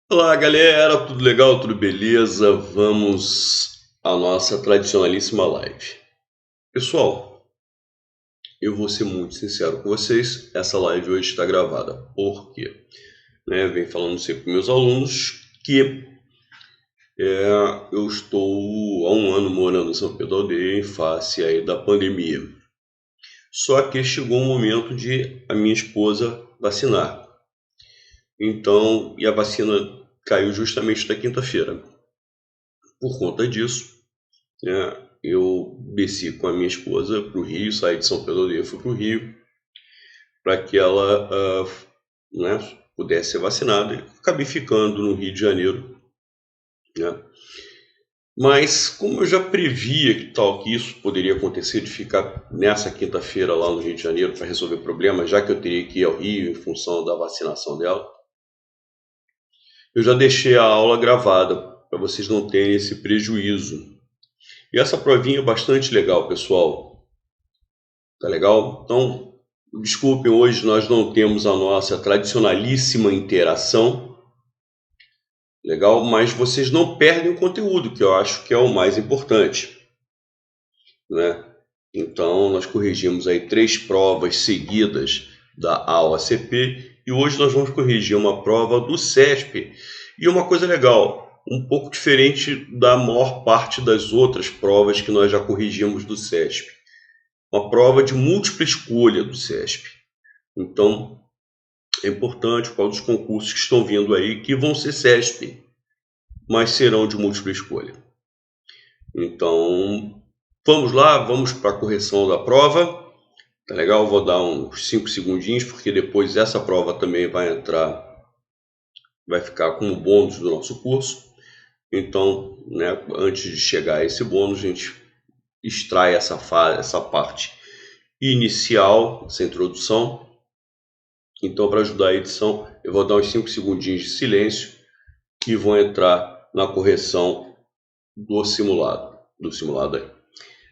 Olá, galera, tudo legal, tudo beleza? Vamos à nossa tradicionalíssima live. Pessoal, eu vou ser muito sincero com vocês, essa live hoje está gravada. Por quê? Venho falando sempre com meus alunos que eu estou há um ano morando em São Pedro da Aldeia em face aí da pandemia. Só que chegou o momento de a minha esposa vacinar. Então, e a vacina caiu justamente na quinta-feira. Por conta disso, eu desci com a minha esposa para o Rio, saí de São Pedro da Aldeia, fui para o Rio, para que ela pudesse ser vacinada. E acabei ficando no Rio de Janeiro, né? Mas como eu já previa que isso poderia acontecer, de ficar nessa quinta-feira lá no Rio de Janeiro para resolver problemas, já que eu teria que ir ao Rio em função da vacinação dela, eu já deixei a aula gravada para vocês não terem esse prejuízo. E essa provinha é bastante legal, pessoal. Tá legal? Então, desculpem, hoje nós não temos a nossa tradicionalíssima interação, legal? Mas vocês não perdem o conteúdo, que eu acho que é o mais importante, né? Então, nós corrigimos aí 3 provas seguidas da AOACP e hoje nós vamos corrigir uma prova do CESP. E uma coisa legal, um pouco diferente da maior parte das outras provas que nós já corrigimos do CESP. Uma prova de múltipla escolha do CESP. Então, é importante por causa dos concursos que estão vindo aí, que vão ser CESP, mas serão de múltipla escolha. Então, vamos lá, vamos para a correção da prova. Tá legal? Vou dar uns 5 segundinhos, porque depois essa prova também vai entrar, vai ficar como bônus do nosso curso. Então, antes de chegar a esse bônus, a gente extrai essa parte inicial, essa introdução. Então, para ajudar a edição, eu vou dar uns 5 segundinhos de silêncio e vou entrar na correção do simulado aí,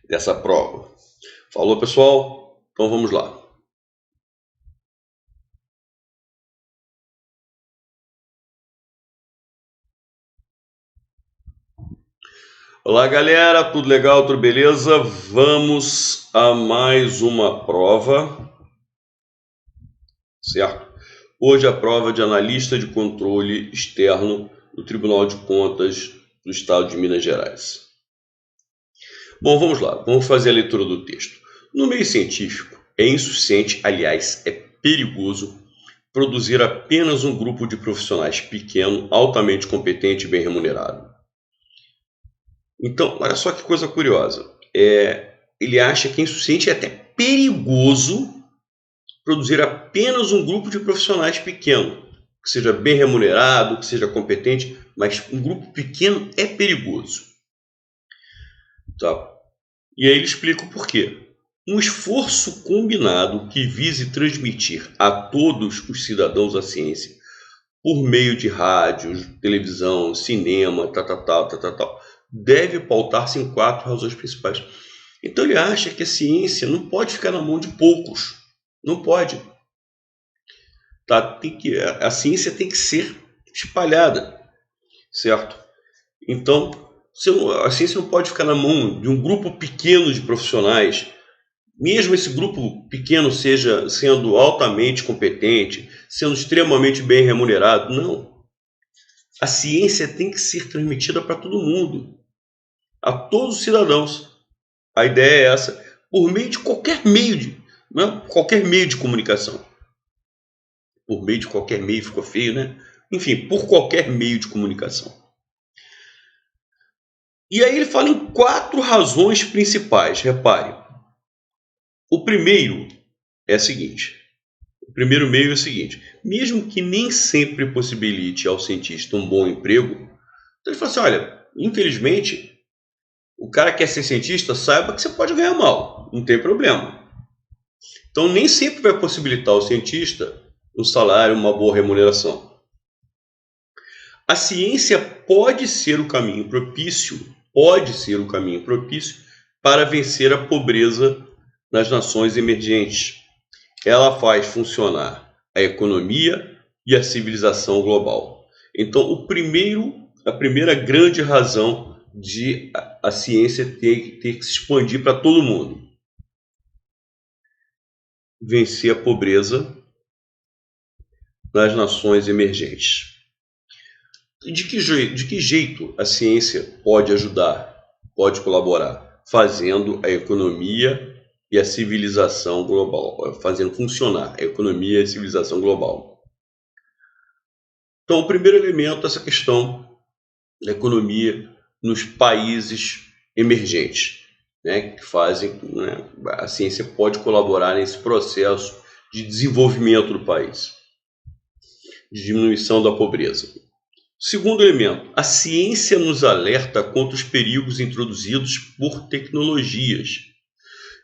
dessa prova. Falou, pessoal? Então vamos lá. Olá, galera, tudo legal, tudo beleza? Vamos a mais uma prova, certo? Hoje a prova de analista de controle externo do Tribunal de Contas do Estado de Minas Gerais. Bom, vamos lá, vamos fazer a leitura do texto. No meio científico, é insuficiente, aliás, é perigoso, produzir apenas um grupo de profissionais pequeno, altamente competente e bem remunerado. Então, olha só que coisa curiosa. Ele acha que é insuficiente e até perigoso produzir apenas um grupo de profissionais pequeno, que seja bem remunerado, que seja competente, mas um grupo pequeno é perigoso. Tá? E aí ele explica o porquê. Um esforço combinado que vise transmitir a todos os cidadãos a ciência por meio de rádio, televisão, cinema, deve pautar-se em 4 razões principais. Então ele acha que a ciência não pode ficar na mão de poucos. Não pode. Tá? A ciência tem que ser espalhada, certo? Então, a ciência não pode ficar na mão de um grupo pequeno de profissionais, mesmo esse grupo pequeno seja sendo altamente competente, sendo extremamente bem remunerado. Não. A ciência tem que ser transmitida para todo mundo, a todos os cidadãos. A ideia é essa, por meio de qualquer meio, qualquer meio de comunicação. Por meio de qualquer meio ficou feio, né? Enfim, por qualquer meio de comunicação. E aí ele fala em 4 razões principais, repare. O primeiro é o seguinte. O primeiro meio é o seguinte. Mesmo que nem sempre possibilite ao cientista um bom emprego, então ele fala assim, olha, infelizmente, o cara que quer ser cientista, saiba que você pode ganhar mal, não tem problema. Então nem sempre vai possibilitar ao cientista um salário, uma boa remuneração. A ciência pode ser o caminho propício para vencer a pobreza nas nações emergentes. Ela faz funcionar a economia e a civilização global. Então, a primeira grande razão de a ciência ter que se expandir para todo mundo: vencer a pobreza nas nações emergentes. De que jeito a ciência pode ajudar, pode colaborar? Fazendo a economia e a civilização global, fazendo funcionar a economia e a civilização global. Então, o primeiro elemento é essa questão da economia nos países emergentes, né, que fazem, né, a ciência pode colaborar nesse processo de desenvolvimento do país, de diminuição da pobreza. Segundo elemento, a ciência nos alerta contra os perigos introduzidos por tecnologias.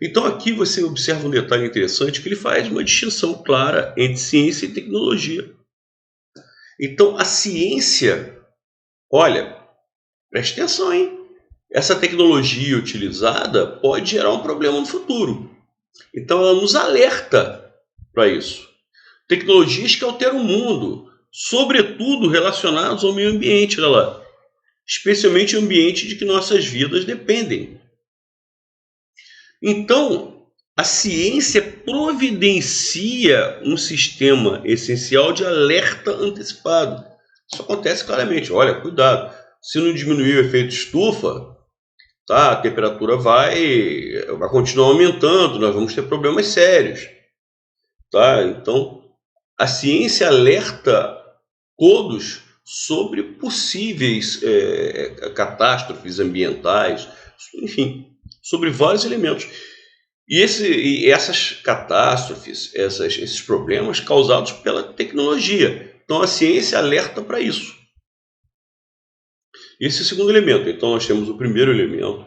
Então aqui você observa um detalhe interessante, que ele faz uma distinção clara entre ciência e tecnologia. Então a ciência, olha, preste atenção, hein? Essa tecnologia utilizada pode gerar um problema no futuro. Então ela nos alerta para isso. Tecnologias que alteram o mundo, sobretudo relacionados ao meio ambiente, olha lá, especialmente o ambiente de que nossas vidas dependem. Então, a ciência providencia um sistema essencial de alerta antecipado. Isso acontece claramente. Olha, cuidado, se não diminuir o efeito estufa, tá, a temperatura vai continuar aumentando, nós vamos ter problemas sérios. Tá? Então, a ciência alerta todos sobre possíveis catástrofes ambientais, enfim, sobre vários elementos. E essas catástrofes, esses problemas causados pela tecnologia. Então a ciência alerta para isso. Esse é o segundo elemento. Então nós temos o primeiro elemento,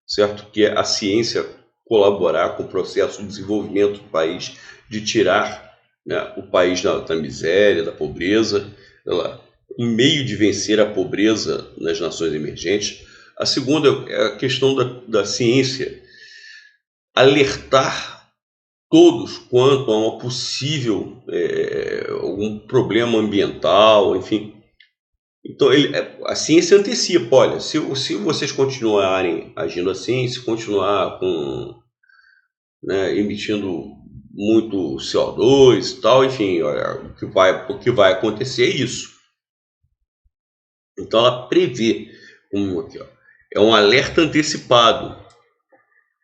certo? Que é a ciência colaborar com o processo de desenvolvimento do país, de tirar, né, o país da miséria, da pobreza, um meio de vencer a pobreza nas nações emergentes. A segunda é a questão da ciência alertar todos quanto a uma possível algum problema ambiental, enfim. Então a ciência antecipa, olha, se vocês continuarem agindo assim, se continuar emitindo muito CO2 e tal, enfim, olha, o que vai acontecer é isso. Então ela prevê, aqui, ó, é um alerta antecipado.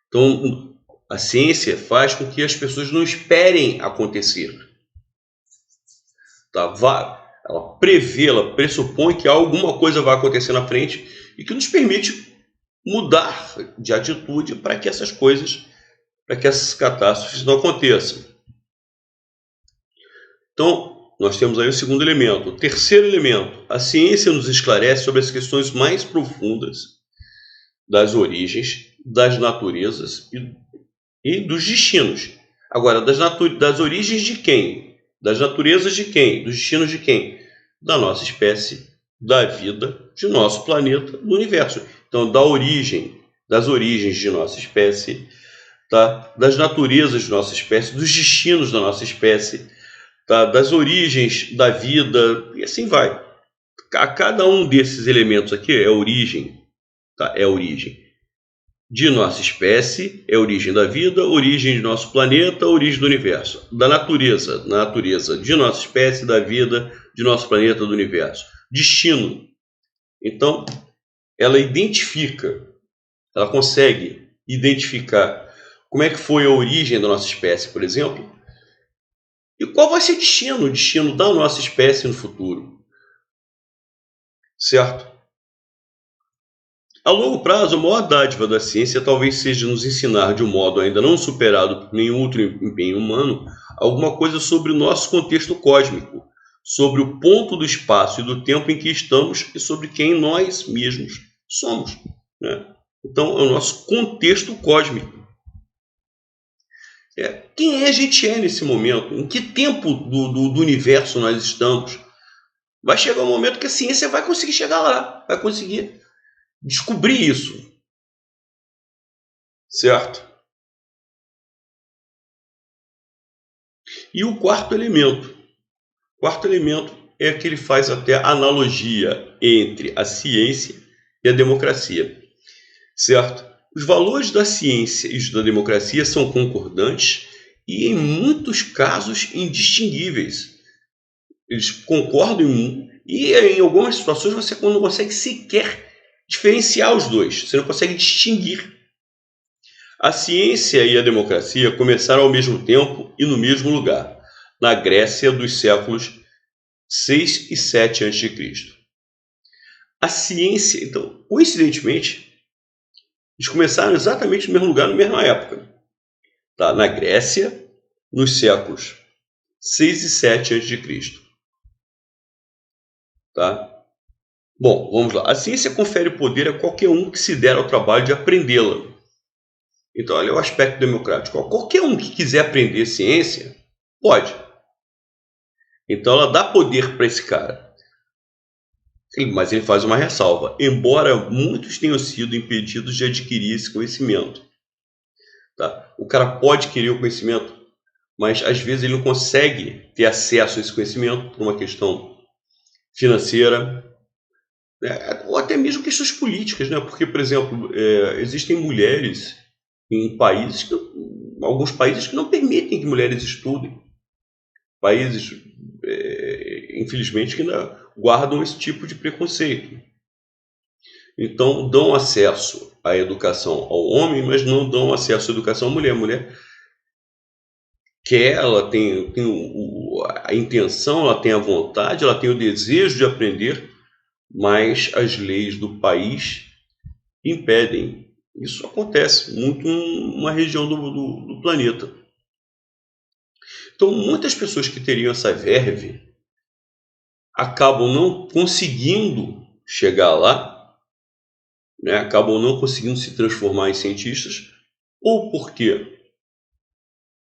Então a ciência faz com que as pessoas não esperem acontecer. Tá? Ela prevê, ela pressupõe que alguma coisa vai acontecer na frente e que nos permite mudar de atitude para que essas coisas, para que essas catástrofes não aconteçam. Então, nós temos aí o segundo elemento. O terceiro elemento, a ciência nos esclarece sobre as questões mais profundas das origens, das naturezas e dos destinos. Agora, das origens de quem? Das naturezas de quem? Dos destinos de quem? Da nossa espécie, da vida, de nosso planeta, do universo. Então, das origens de nossa espécie, tá? Das naturezas de nossa espécie, dos destinos da nossa espécie, tá? Das origens da vida, e assim vai. A cada um desses elementos aqui é a origem, tá? É a origem de nossa espécie, é a origem da vida, origem de nosso planeta, origem do universo. Da natureza, na natureza de nossa espécie, da vida, de nosso planeta, do universo. Destino. Então, ela consegue identificar como é que foi a origem da nossa espécie, por exemplo, e qual vai ser o destino da nossa espécie no futuro. Certo? A longo prazo, a maior dádiva da ciência talvez seja nos ensinar, de um modo ainda não superado por nenhum outro empenho humano, alguma coisa sobre o nosso contexto cósmico, sobre o ponto do espaço e do tempo em que estamos e sobre quem nós mesmos somos. Né? Então, é o nosso contexto cósmico. Quem a gente é nesse momento? Em que tempo do universo nós estamos? Vai chegar um momento que a ciência vai conseguir chegar lá, vai conseguir descobrir isso. Certo? E o quarto elemento. O quarto elemento é que ele faz até analogia entre a ciência e a democracia, certo? Os valores da ciência e os da democracia são concordantes e, em muitos casos, indistinguíveis. Eles concordam e, em algumas situações, você não consegue sequer diferenciar os dois. Você não consegue distinguir. A ciência e a democracia começaram ao mesmo tempo e no mesmo lugar, na Grécia dos séculos 6 e 7 a.C. A ciência, então, coincidentemente, eles começaram exatamente no mesmo lugar, na mesma época. Tá? Na Grécia, nos séculos 6 e 7 a.C. Tá? Bom, vamos lá. A ciência confere poder a qualquer um que se der ao trabalho de aprendê-la. Então, olha o aspecto democrático. Qualquer um que quiser aprender ciência, pode. Então, ela dá poder para esse cara. Mas ele faz uma ressalva. Embora muitos tenham sido impedidos de adquirir esse conhecimento. Tá? O cara pode querer o conhecimento, mas às vezes ele não consegue ter acesso a esse conhecimento por uma questão financeira, né? Ou até mesmo questões políticas, né? Porque, por exemplo, existem mulheres em países, alguns países que não permitem que mulheres estudem. Países, infelizmente, que ainda guardam esse tipo de preconceito. Então, dão acesso à educação ao homem, mas não dão acesso à educação à mulher. A mulher quer, ela tem a intenção, ela tem a vontade, ela tem o desejo de aprender, mas as leis do país impedem. Isso acontece muito em uma região do planeta. Então, muitas pessoas que teriam essa verve acabam não conseguindo chegar lá, né? Acabam não conseguindo se transformar em cientistas, ou porque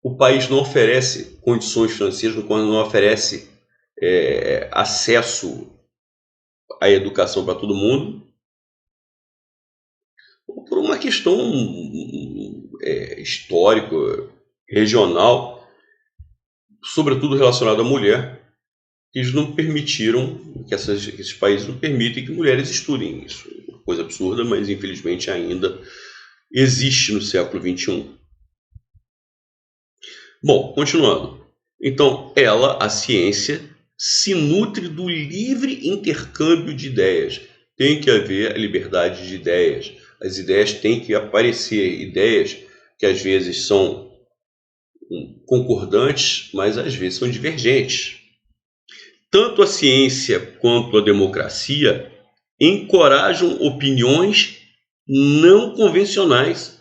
o país não oferece condições financeiras, não oferece acesso à educação para todo mundo, ou por uma questão histórica, regional, sobretudo relacionada à mulher, que eles não permitiram, que esses países não permitem que mulheres estudem. Isso é uma coisa absurda, mas infelizmente ainda existe no século XXI. Bom, continuando. Então, a ciência, se nutre do livre intercâmbio de ideias. Tem que haver a liberdade de ideias. As ideias têm que aparecer. Ideias que às vezes são concordantes, mas às vezes são divergentes. Tanto a ciência quanto a democracia encorajam opiniões não convencionais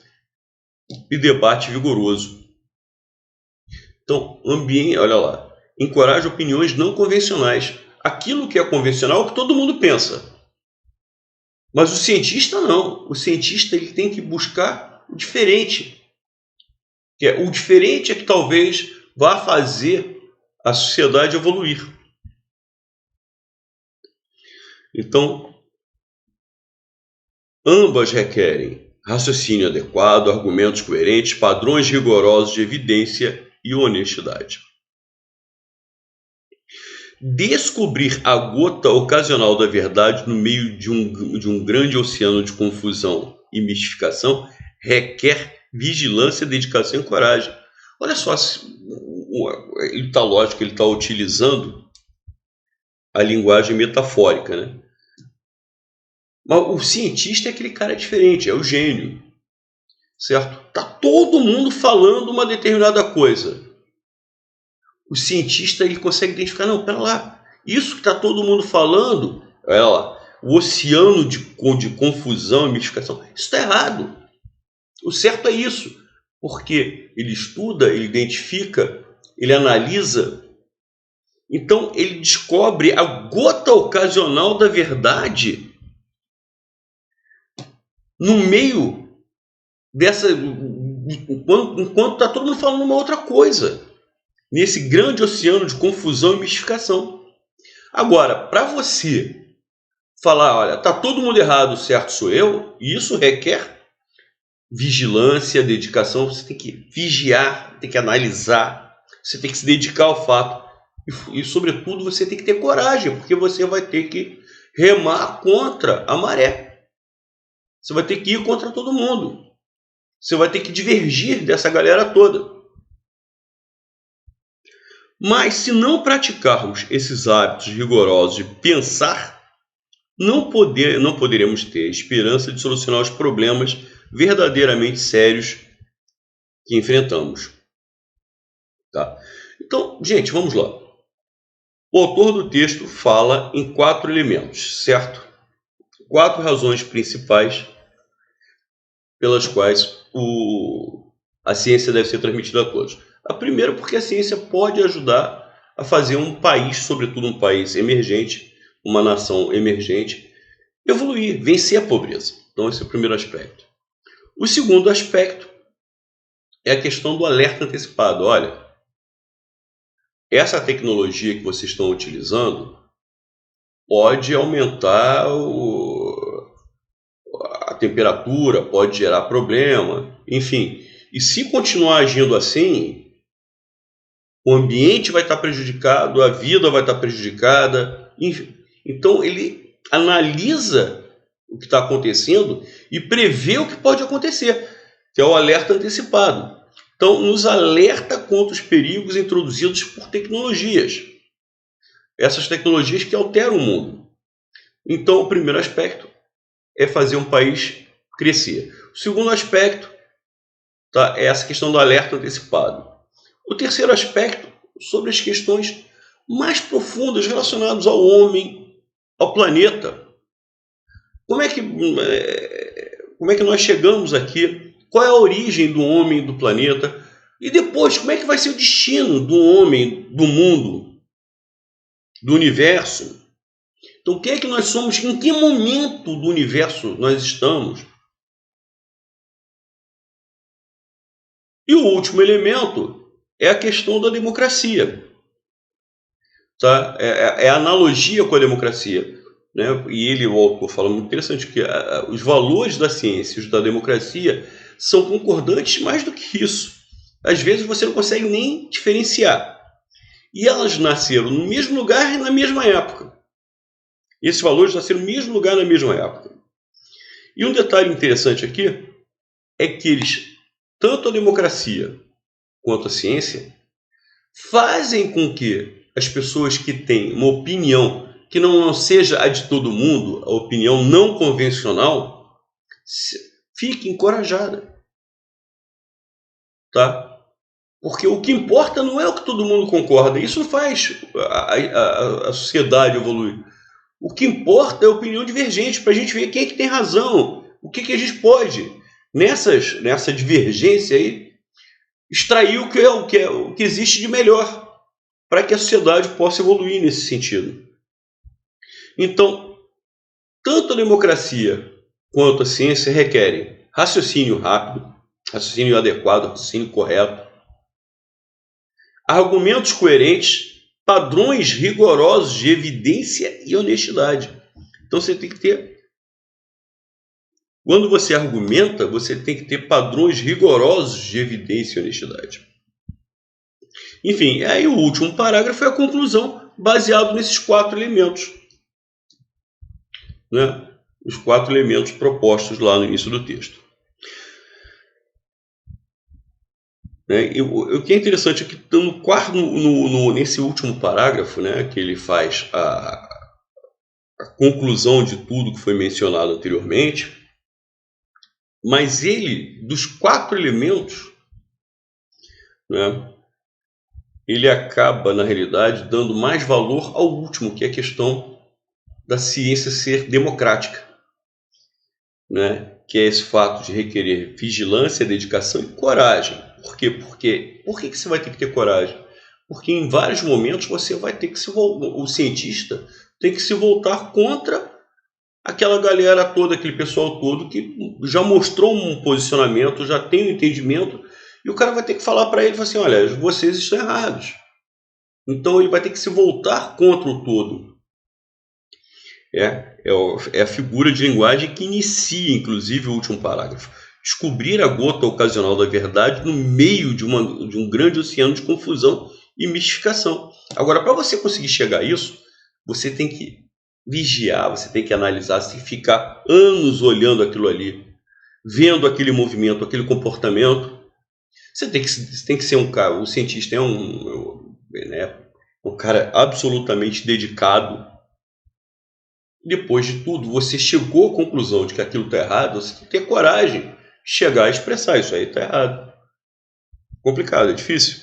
e debate vigoroso. Então, olha lá, encoraja opiniões não convencionais. Aquilo que é convencional é o que todo mundo pensa. Mas o cientista não. O cientista ele tem que buscar o diferente. O diferente é que talvez vá fazer a sociedade evoluir. Então, ambas requerem raciocínio adequado, argumentos coerentes, padrões rigorosos de evidência e honestidade. Descobrir a gota ocasional da verdade no meio de um grande oceano de confusão e mistificação requer vigilância, dedicação e coragem. Olha só, ele está utilizando a linguagem metafórica, né? Mas o cientista é aquele cara diferente, é o gênio, certo? Tá todo mundo falando uma determinada coisa. O cientista ele consegue identificar, não, pera lá, isso que está todo mundo falando, olha lá, o oceano de confusão e mistificação, isso está errado. O certo é isso, porque ele estuda, ele identifica, ele analisa, então ele descobre a gota ocasional da verdade no meio dessa, enquanto está todo mundo falando uma outra coisa, nesse grande oceano de confusão e mistificação. Agora, para você falar, olha, está todo mundo errado, o certo sou eu, e isso requer vigilância, dedicação, você tem que vigiar, tem que analisar, você tem que se dedicar ao fato. E, sobretudo, você tem que ter coragem, porque você vai ter que remar contra a maré. Você vai ter que ir contra todo mundo. Você vai ter que divergir dessa galera toda. Mas se não praticarmos esses hábitos rigorosos de pensar, não poderemos ter esperança de solucionar os problemas verdadeiramente sérios que enfrentamos. Tá? Então, gente, vamos lá. O autor do texto fala em 4 elementos, certo? 4 razões principais pelas quais a ciência deve ser transmitida a todos. A primeira, porque a ciência pode ajudar a fazer um país, sobretudo um país emergente, uma nação emergente, evoluir, vencer a pobreza. Então, esse é o primeiro aspecto. O segundo aspecto é a questão do alerta antecipado. Olha, essa tecnologia que vocês estão utilizando pode aumentar a temperatura, pode gerar problema, enfim. E se continuar agindo assim, o ambiente vai estar prejudicado, a vida vai estar prejudicada, enfim. Então ele analisa o que está acontecendo e prevê o que pode acontecer, que é o alerta antecipado. Então nos alerta contra os perigos introduzidos por tecnologias. Essas tecnologias que alteram o mundo. Então o primeiro aspecto é fazer um país crescer. O segundo aspecto, tá, é essa questão do alerta antecipado. O terceiro aspecto, sobre as questões mais profundas relacionadas ao homem, ao planeta. Como é que nós chegamos aqui? Qual é a origem do homem e do planeta? E depois, como é que vai ser o destino do homem, do mundo, do universo? Então, o que é que nós somos? Em que momento do universo nós estamos? E o último elemento é a questão da democracia. Tá? É a analogia com a democracia. Né? E o autor, fala muito interessante que os valores da ciência e os da democracia são concordantes mais do que isso. Às vezes você não consegue nem diferenciar. E elas nasceram no mesmo lugar e na mesma época. Esses valores nasceram no mesmo lugar na mesma época. E um detalhe interessante aqui é que eles, tanto a democracia quanto a ciência, fazem com que as pessoas que têm uma opinião que não seja a de todo mundo, a opinião não convencional, fique encorajada. Tá? Porque o que importa não é o que todo mundo concorda. Isso não faz a sociedade evoluir. O que importa é a opinião divergente, para a gente ver quem é que tem razão, o que a gente pode, nessa divergência aí, extrair o que existe de melhor, para que a sociedade possa evoluir nesse sentido. Então, tanto a democracia quanto a ciência requerem raciocínio rápido, raciocínio adequado, raciocínio correto, argumentos coerentes, padrões rigorosos de evidência e honestidade. Então você tem que ter... Quando você argumenta, você tem que ter padrões rigorosos de evidência e honestidade. Enfim, aí o último parágrafo é a conclusão, baseado nesses 4 elementos. Né? Os 4 elementos propostos lá no início do texto. O que é interessante é que nesse último parágrafo, né, que ele faz a conclusão de tudo que foi mencionado anteriormente, mas ele, dos 4 elementos, né, ele acaba, na realidade, dando mais valor ao último, que é a questão da ciência ser democrática. Né, que é esse fato de requerer vigilância, dedicação e coragem. Por quê? Por que você vai ter que ter coragem? Porque em vários momentos você vai ter que o cientista tem que se voltar contra aquela galera toda, aquele pessoal todo que já mostrou um posicionamento, já tem um entendimento, e o cara vai ter que falar para ele assim, olha, vocês estão errados. Então ele vai ter que se voltar contra o todo. É a figura de linguagem que inicia, inclusive, o último parágrafo. Descobrir a gota ocasional da verdade no meio de um grande oceano de confusão e mistificação. Agora, para você conseguir chegar a isso, você tem que vigiar, você tem que analisar, você tem que ficar anos olhando aquilo ali, vendo aquele movimento, aquele comportamento. Você tem que ser um cara, o cientista é né, um cara absolutamente dedicado. Depois de tudo, você chegou à conclusão de que aquilo está errado, você tem que ter coragem de chegar e expressar isso aí está errado. Complicado, é difícil.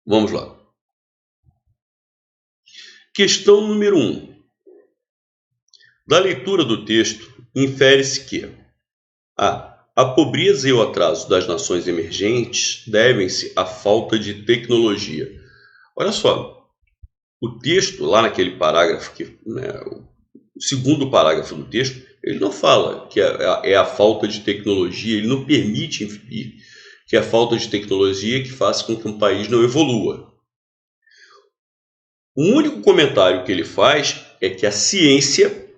Vamos lá. Questão número 1. Da leitura do texto, infere-se que a pobreza e o atraso das nações emergentes devem-se à falta de tecnologia. Olha só, o texto, lá naquele parágrafo, o segundo parágrafo do texto, ele não fala que é a falta de tecnologia, ele não permite inferir que é a falta de tecnologia que faz com que um país não evolua. O único comentário que ele faz é que a ciência,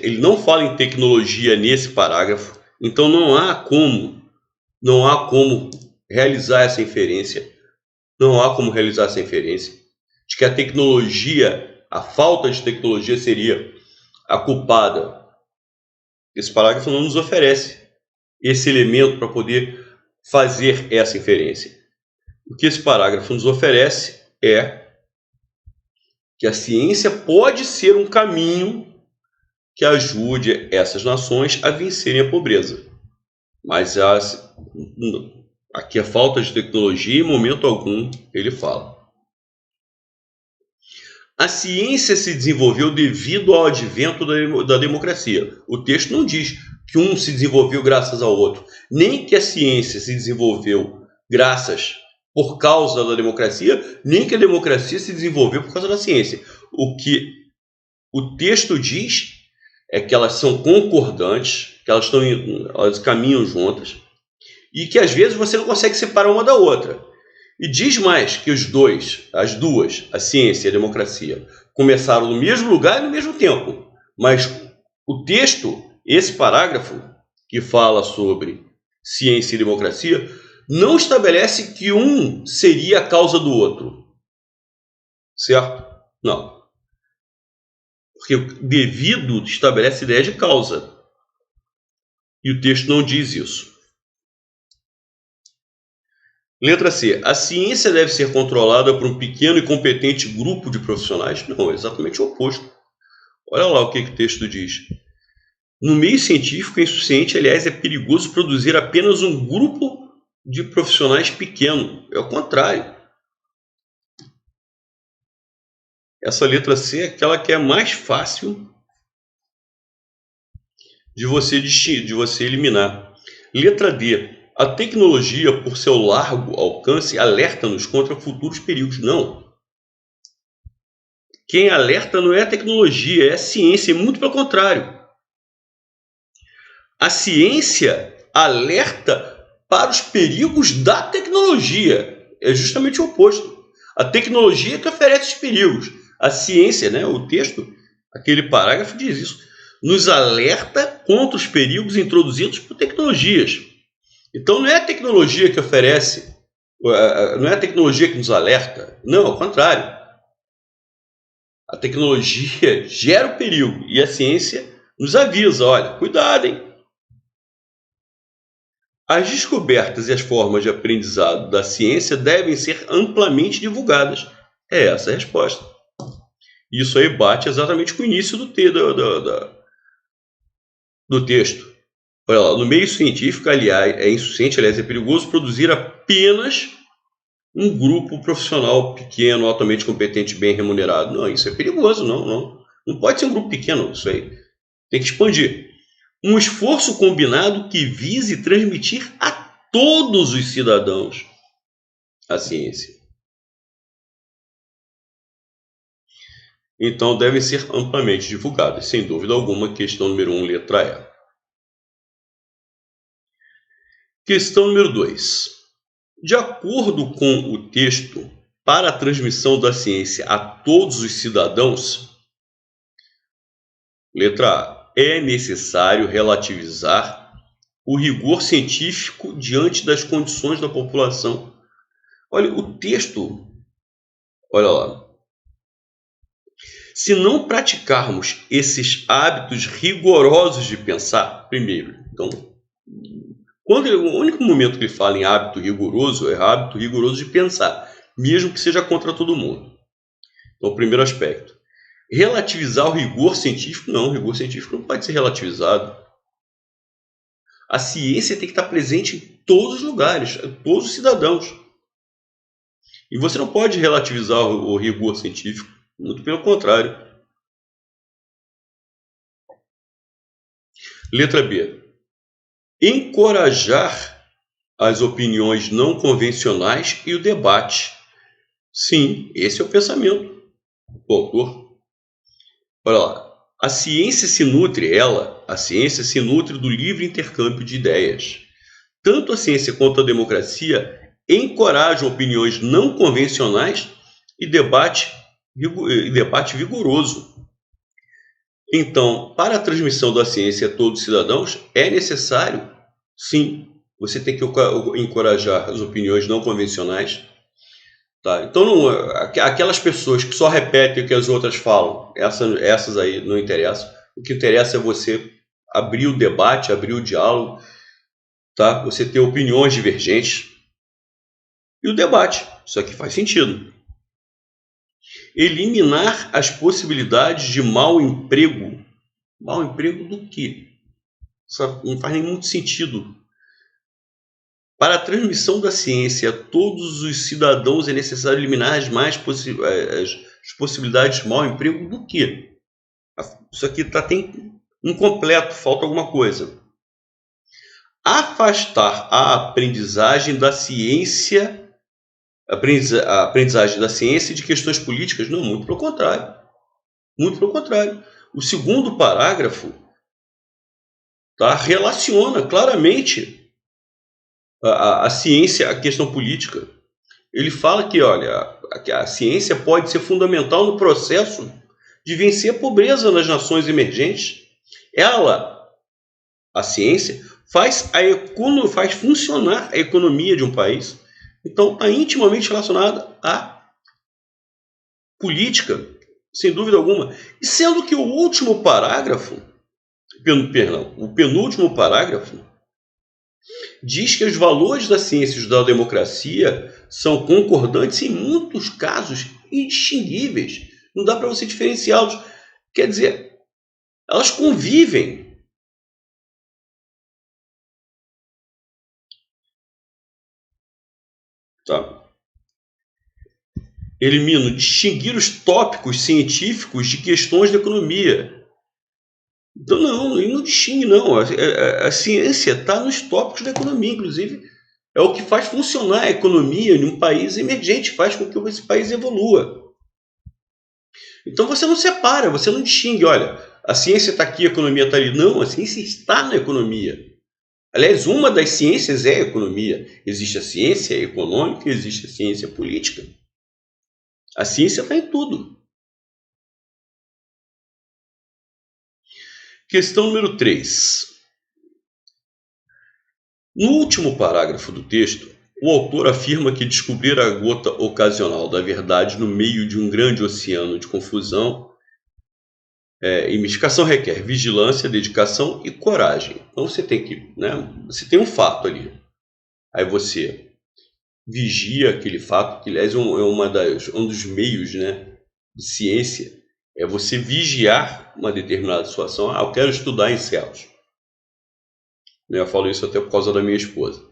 ele não fala em tecnologia nesse parágrafo, então não há como realizar essa inferência, de que a tecnologia, a falta de tecnologia seria a culpada. Esse parágrafo não nos oferece esse elemento para poder fazer essa inferência. O que esse parágrafo nos oferece é que a ciência pode ser um caminho que ajude essas nações a vencerem a pobreza. Mas aqui a falta de tecnologia, em momento algum, ele fala. A ciência se desenvolveu devido ao advento da democracia. O texto não diz que um se desenvolveu graças ao outro, nem que a ciência se desenvolveu graças por causa da democracia, nem que a democracia se desenvolveu por causa da ciência. O que o texto diz é que elas são concordantes, que elas caminham juntas, e que às vezes você não consegue separar uma da outra. E diz mais que as duas, a ciência e a democracia, começaram no mesmo lugar e no mesmo tempo. Mas o texto, esse parágrafo, que fala sobre ciência e democracia, não estabelece que um seria a causa do outro. Certo? Não. Porque o devido estabelece a ideia de causa. E o texto não diz isso. Letra C. A ciência deve ser controlada por um pequeno e competente grupo de profissionais? Não, é exatamente o oposto. Olha lá o que o texto diz. No meio científico é insuficiente, aliás, é perigoso produzir apenas um grupo de profissionais pequeno. É o contrário. Essa letra C é aquela que é mais fácil de você eliminar. Letra D. A tecnologia, por seu largo alcance, alerta-nos contra futuros perigos. Não. Quem alerta não é a tecnologia, é a ciência, muito pelo contrário. A ciência alerta para os perigos da tecnologia. É justamente o oposto. A tecnologia que oferece os perigos. A ciência, o texto, aquele parágrafo diz isso, nos alerta contra os perigos introduzidos por tecnologias. Então não é a tecnologia que oferece, não é a tecnologia que nos alerta, não, ao contrário. A tecnologia gera o perigo e a ciência nos avisa, olha, cuidado, hein? As descobertas e as formas de aprendizado da ciência devem ser amplamente divulgadas. É essa a resposta. Isso aí bate exatamente com o início do texto. Olha lá, no meio científico, aliás, é insuficiente, aliás, é perigoso produzir apenas um grupo profissional pequeno, altamente competente, bem remunerado. Não, isso é perigoso, não pode ser um grupo pequeno, isso aí. Tem que expandir. Um esforço combinado que vise transmitir a todos os cidadãos a ciência. Então, devem ser amplamente divulgadas, sem dúvida alguma, questão número 1, letra E. Questão número 2. De acordo com o texto, para a transmissão da ciência a todos os cidadãos, letra A, é necessário relativizar o rigor científico diante das condições da população. Olha, o texto, olha lá. Se não praticarmos esses hábitos rigorosos de pensar, primeiro, então, o único momento que ele fala em hábito rigoroso é hábito rigoroso de pensar, mesmo que seja contra todo mundo. Então, o primeiro aspecto. Relativizar o rigor científico, não, o rigor científico não pode ser relativizado. A ciência tem que estar presente em todos os lugares, em todos os cidadãos. E você não pode relativizar o rigor científico, muito pelo contrário. Letra B. Encorajar as opiniões não convencionais e o debate. Sim, esse é o pensamento do autor. Olha lá. A ciência se nutre do livre intercâmbio de ideias. Tanto a ciência quanto a democracia encorajam opiniões não convencionais e debate vigoroso. Então, para a transmissão da ciência a todos os cidadãos, é necessário, sim, você tem que encorajar as opiniões não convencionais. Tá? Então, aquelas pessoas que só repetem o que as outras falam, essas aí não interessam. O que interessa é você abrir o debate, abrir o diálogo, tá? Você ter opiniões divergentes. E o debate, isso aqui faz sentido. Eliminar as possibilidades de mau emprego. Mau emprego do quê? Isso não faz nem muito sentido. Para a transmissão da ciência a todos os cidadãos é necessário eliminar as possibilidades de mau emprego do quê? Isso aqui está incompleto, falta alguma coisa. Afastar a aprendizagem da ciência a aprendizagem da ciência de questões políticas? Não, muito pelo contrário. Muito pelo contrário. O segundo parágrafo relaciona claramente a ciência à questão política. Ele fala que, olha, a ciência pode ser fundamental no processo de vencer a pobreza nas nações emergentes. A ciência, faz funcionar a economia de um país. Então, está intimamente relacionada à política, sem dúvida alguma. E sendo que o último parágrafo, o penúltimo parágrafo, diz que os valores da ciência e da democracia são concordantes em muitos casos indistinguíveis. Não dá para você diferenciá-los. Quer dizer, elas convivem. Tá? Elimino distinguir os tópicos científicos de questões de economia. Então, não, ele não distingue, não. A ciência está nos tópicos da economia, inclusive. É o que faz funcionar a economia de um país emergente, faz com que esse país evolua. Então, você não separa, você não distingue. Olha, a ciência está aqui, a economia está ali. Não, a ciência está na economia. Aliás, uma das ciências é a economia. Existe a ciência econômica e existe a ciência política. A ciência está em tudo. Questão número 3. No último parágrafo do texto, o autor afirma que descobrir a gota ocasional da verdade no meio de um grande oceano de confusão e mistificação requer vigilância, dedicação e coragem. Então você tem que, você tem um fato ali. Aí você vigia aquele fato, que aliás é um dos meios, de ciência, é você vigiar uma determinada situação. Eu quero estudar insetos. Eu falo isso até por causa da minha esposa.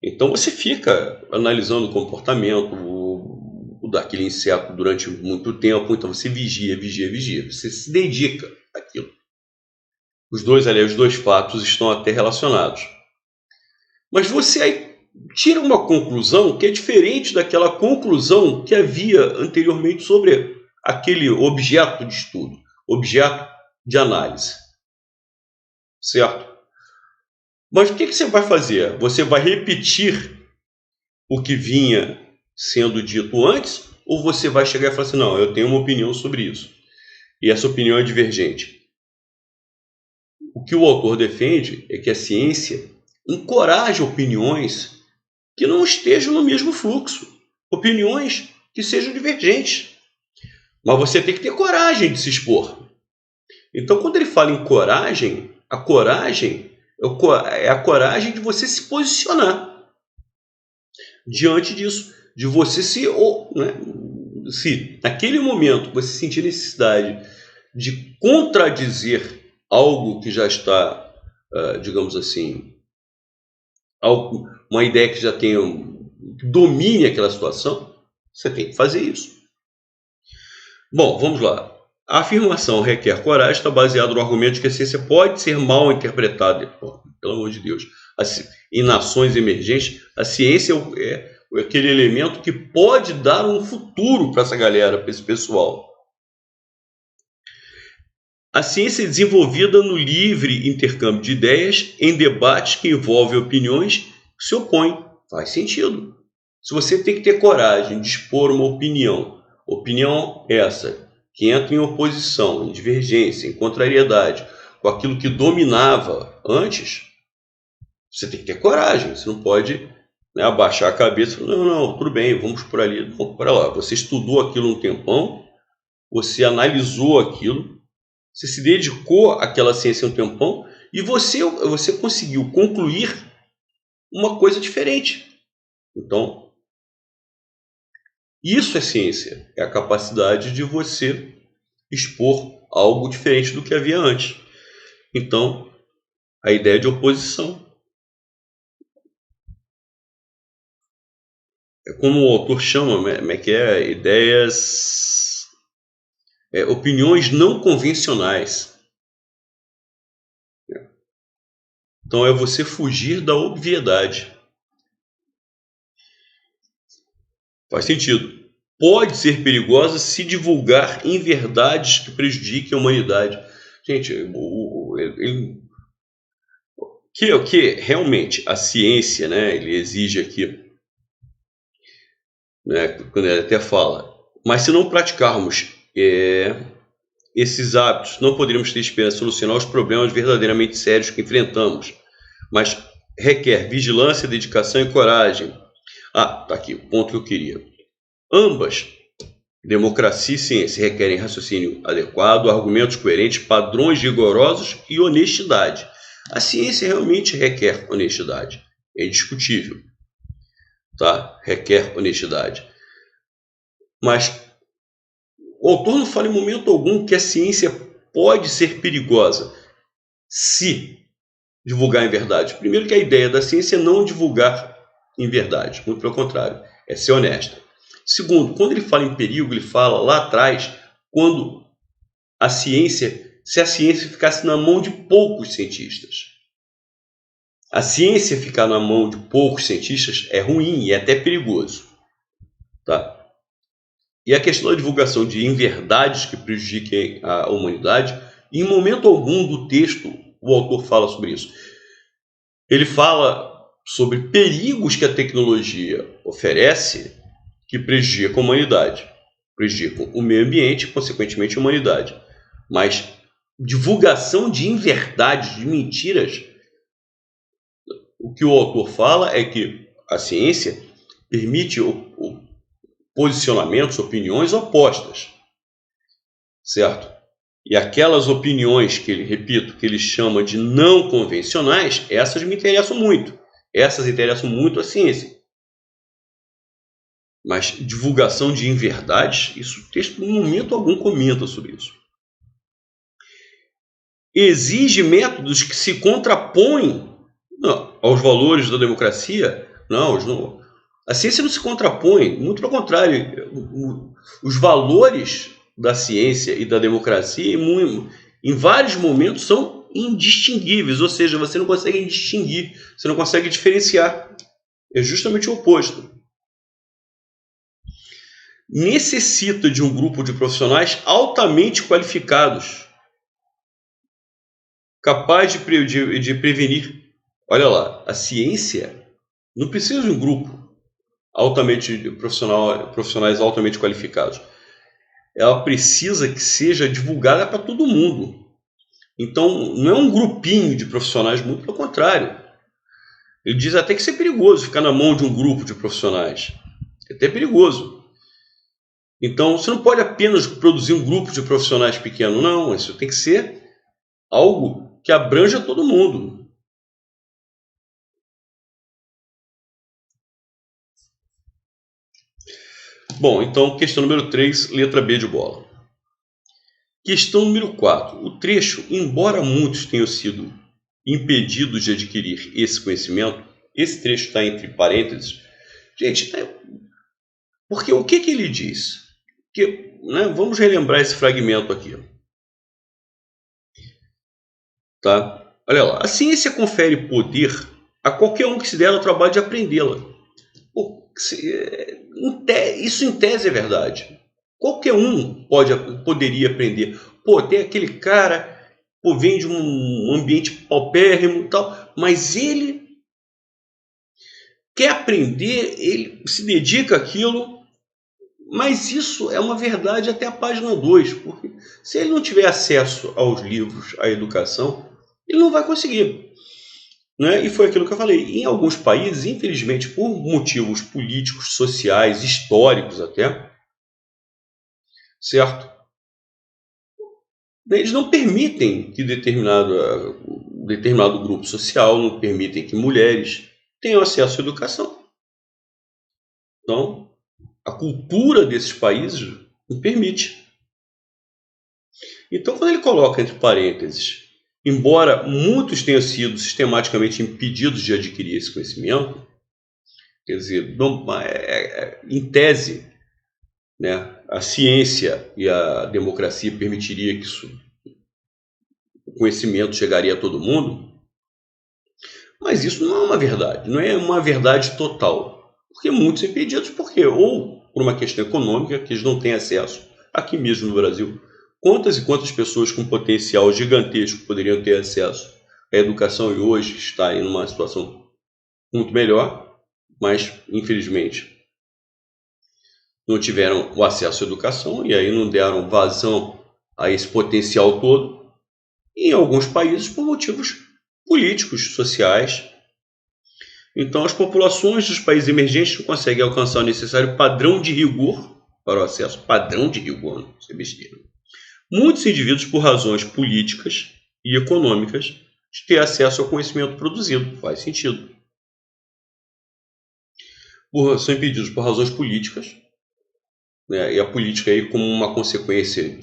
Então você fica analisando o comportamento daquele inseto durante muito tempo. Então você vigia. Você se dedica àquilo. Os dois fatos estão até relacionados. Mas você aí tira uma conclusão que é diferente daquela conclusão que havia anteriormente sobre aquele objeto de estudo, objeto de análise. Certo? Mas o que você vai fazer? Você vai repetir o que vinha sendo dito antes? Ou você vai chegar e falar assim, não, eu tenho uma opinião sobre isso. E essa opinião é divergente. O que o autor defende é que a ciência encoraja opiniões que não estejam no mesmo fluxo, opiniões que sejam divergentes. Mas você tem que ter coragem de se expor. Então, quando ele fala em coragem, a coragem é a coragem de você se posicionar diante disso, de você se naquele momento você sentir necessidade de contradizer algo que já está, digamos assim, uma ideia que já tenha, que domine aquela situação, você tem que fazer isso. Bom, vamos lá. A afirmação requer coragem está baseada no argumento de que a ciência pode ser mal interpretada. Pelo amor de Deus. Em nações emergentes, a ciência é aquele elemento que pode dar um futuro para essa galera, para esse pessoal. A ciência é desenvolvida no livre intercâmbio de ideias em debates que envolvem opiniões que se opõem. Faz sentido. Se você tem que ter coragem de expor uma opinião essa que entra em oposição, em divergência, em contrariedade com aquilo que dominava antes, você tem que ter coragem. Você não pode abaixar a cabeça e falar, não, tudo bem, vamos por ali, vamos para lá. Você estudou aquilo um tempão, você analisou aquilo, você se dedicou àquela ciência um tempão e você conseguiu concluir uma coisa diferente. Então, isso é ciência, é a capacidade de você expor algo diferente do que havia antes. Então, a ideia de oposição. É como o autor chama, que é ideias, opiniões não convencionais. Então, é você fugir da obviedade. Faz sentido. Pode ser perigosa se divulgar inverdades que prejudiquem a humanidade. Gente, o que realmente a ciência, ele exige aqui, quando ele até fala, mas se não praticarmos esses hábitos, não poderíamos ter esperança de solucionar os problemas verdadeiramente sérios que enfrentamos, mas requer vigilância, dedicação e coragem. Tá aqui, o ponto que eu queria. Ambas, democracia e ciência, requerem raciocínio adequado, argumentos coerentes, padrões rigorosos e honestidade. A ciência realmente requer honestidade, é indiscutível, tá? Requer honestidade. Mas o autor não fala em momento algum que a ciência pode ser perigosa se divulgar em verdade. Primeiro que a ideia da ciência é não divulgar em verdade, muito pelo contrário, é ser honesta. Segundo, quando ele fala em perigo, ele fala lá atrás, quando se a ciência ficasse na mão de poucos cientistas. A ciência ficar na mão de poucos cientistas é ruim e é até perigoso. Tá? E a questão da divulgação de inverdades que prejudiquem a humanidade, em momento algum do texto o autor fala sobre isso. Ele fala sobre perigos que a tecnologia oferece que prejudicam a humanidade, prejudicam o meio ambiente e, consequentemente, a humanidade. Mas divulgação de inverdades, de mentiras, o que o autor fala é que a ciência permite posicionamentos, opiniões opostas, certo? E aquelas opiniões que ele chama de não convencionais, essas me interessam muito. Essas interessam muito a ciência. Mas divulgação de inverdades, isso o texto em momento algum comenta sobre isso. Exige métodos que se contrapõem aos valores da democracia. Não. A ciência não se contrapõe, muito pelo contrário. Os valores da ciência e da democracia, em vários momentos, são indistinguíveis, ou seja, você não consegue distinguir, você não consegue diferenciar. É justamente o oposto. Necessita de um grupo de profissionais altamente qualificados, capaz de prevenir. Olha lá, a ciência não precisa de um grupo profissionais altamente qualificados. Ela precisa que seja divulgada para todo mundo. Então, não é um grupinho de profissionais, muito pelo contrário. Ele diz até que isso é perigoso, ficar na mão de um grupo de profissionais. É até perigoso. Então, você não pode apenas produzir um grupo de profissionais pequeno, não. Isso tem que ser algo que abranja todo mundo. Bom, então, questão número 3, letra B de bola. Questão número 4. O trecho, embora muitos tenham sido impedidos de adquirir esse conhecimento, esse trecho está entre parênteses. Gente, porque o que ele diz? Vamos relembrar esse fragmento aqui. Tá? Olha lá. A ciência confere poder a qualquer um que se der ao trabalho de aprendê-la. Isso em tese é verdade. Qualquer um poderia aprender. Tem aquele cara, vem de um ambiente paupérrimo e tal, mas ele quer aprender, ele se dedica àquilo, mas isso é uma verdade até a página 2, porque se ele não tiver acesso aos livros, à educação, ele não vai conseguir. Né? E foi aquilo que eu falei. Em alguns países, infelizmente, por motivos políticos, sociais, históricos até, certo? Eles não permitem que determinado grupo social, não permitem que mulheres tenham acesso à educação. Então, a cultura desses países não permite. Então, quando ele coloca entre parênteses, embora muitos tenham sido sistematicamente impedidos de adquirir esse conhecimento, quer dizer, em tese, né, a ciência e a democracia permitiria que o conhecimento chegaria a todo mundo, mas isso não é uma verdade, não é uma verdade total, porque muitos são impedidos, ou por uma questão econômica, que eles não têm acesso, aqui mesmo no Brasil. Quantas e quantas pessoas com potencial gigantesco poderiam ter acesso à educação e hoje está em uma situação muito melhor, mas infelizmente não tiveram o acesso à educação e aí não deram vazão a esse potencial todo. E em alguns países por motivos políticos, sociais. Então as populações dos países emergentes não conseguem alcançar o necessário padrão de rigor para o acesso. Padrão de rigor, não é besteira. Muitos indivíduos, por razões políticas e econômicas, de ter acesso ao conhecimento produzido. Faz sentido. São impedidos por razões políticas, né? E a política aí como uma consequência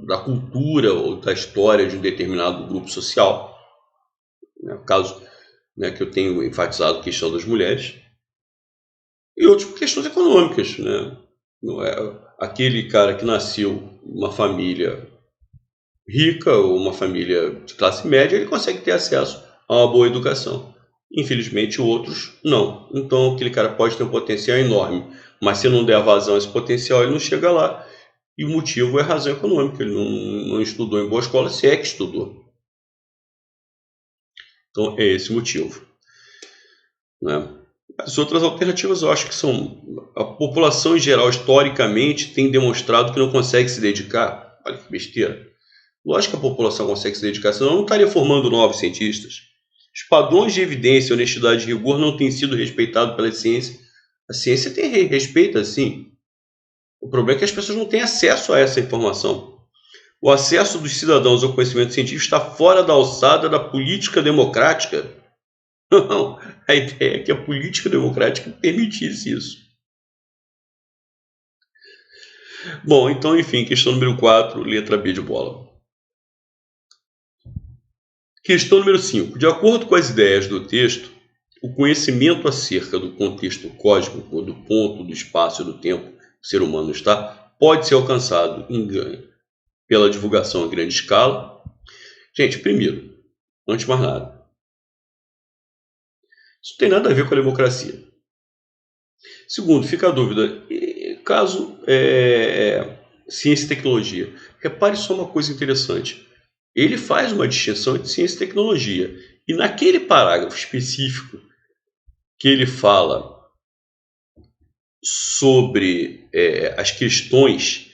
da cultura ou da história de um determinado grupo social. No caso, né, que eu tenho enfatizado a questão das mulheres. E outras por questões econômicas. Né? Não é aquele cara que nasceu numa família rica ou uma família de classe média, ele consegue ter acesso a uma boa educação. Infelizmente, outros não. Então, aquele cara pode ter um potencial enorme, mas se não der vazão a esse potencial, ele não chega lá. E o motivo é a razão econômica. Ele não estudou em boa escola, se é que estudou. Então, é esse o motivo. Né? As outras alternativas eu acho que são... A população em geral, historicamente, tem demonstrado que não consegue se dedicar. Olha que besteira. Lógico que a população consegue se dedicar, senão não estaria formando novos cientistas. Os padrões de evidência, honestidade e rigor não têm sido respeitados pela ciência. A ciência tem respeito, assim. O problema é que as pessoas não têm acesso a essa informação. O acesso dos cidadãos ao conhecimento científico está fora da alçada da política democrática. Não, a ideia é que a política democrática permitisse isso. Bom, então, enfim, questão número 4, letra B de bola. Questão número 5. De acordo com as ideias do texto, o conhecimento acerca do contexto cósmico, do ponto, do espaço e do tempo que o ser humano está, pode ser alcançado pela divulgação a grande escala. Gente, primeiro, antes de mais nada, isso não tem nada a ver com a democracia. Segundo, fica a dúvida, caso ciência e tecnologia. Repare só uma coisa interessante. Ele faz uma distinção entre ciência e tecnologia. E naquele parágrafo específico que ele fala sobre as questões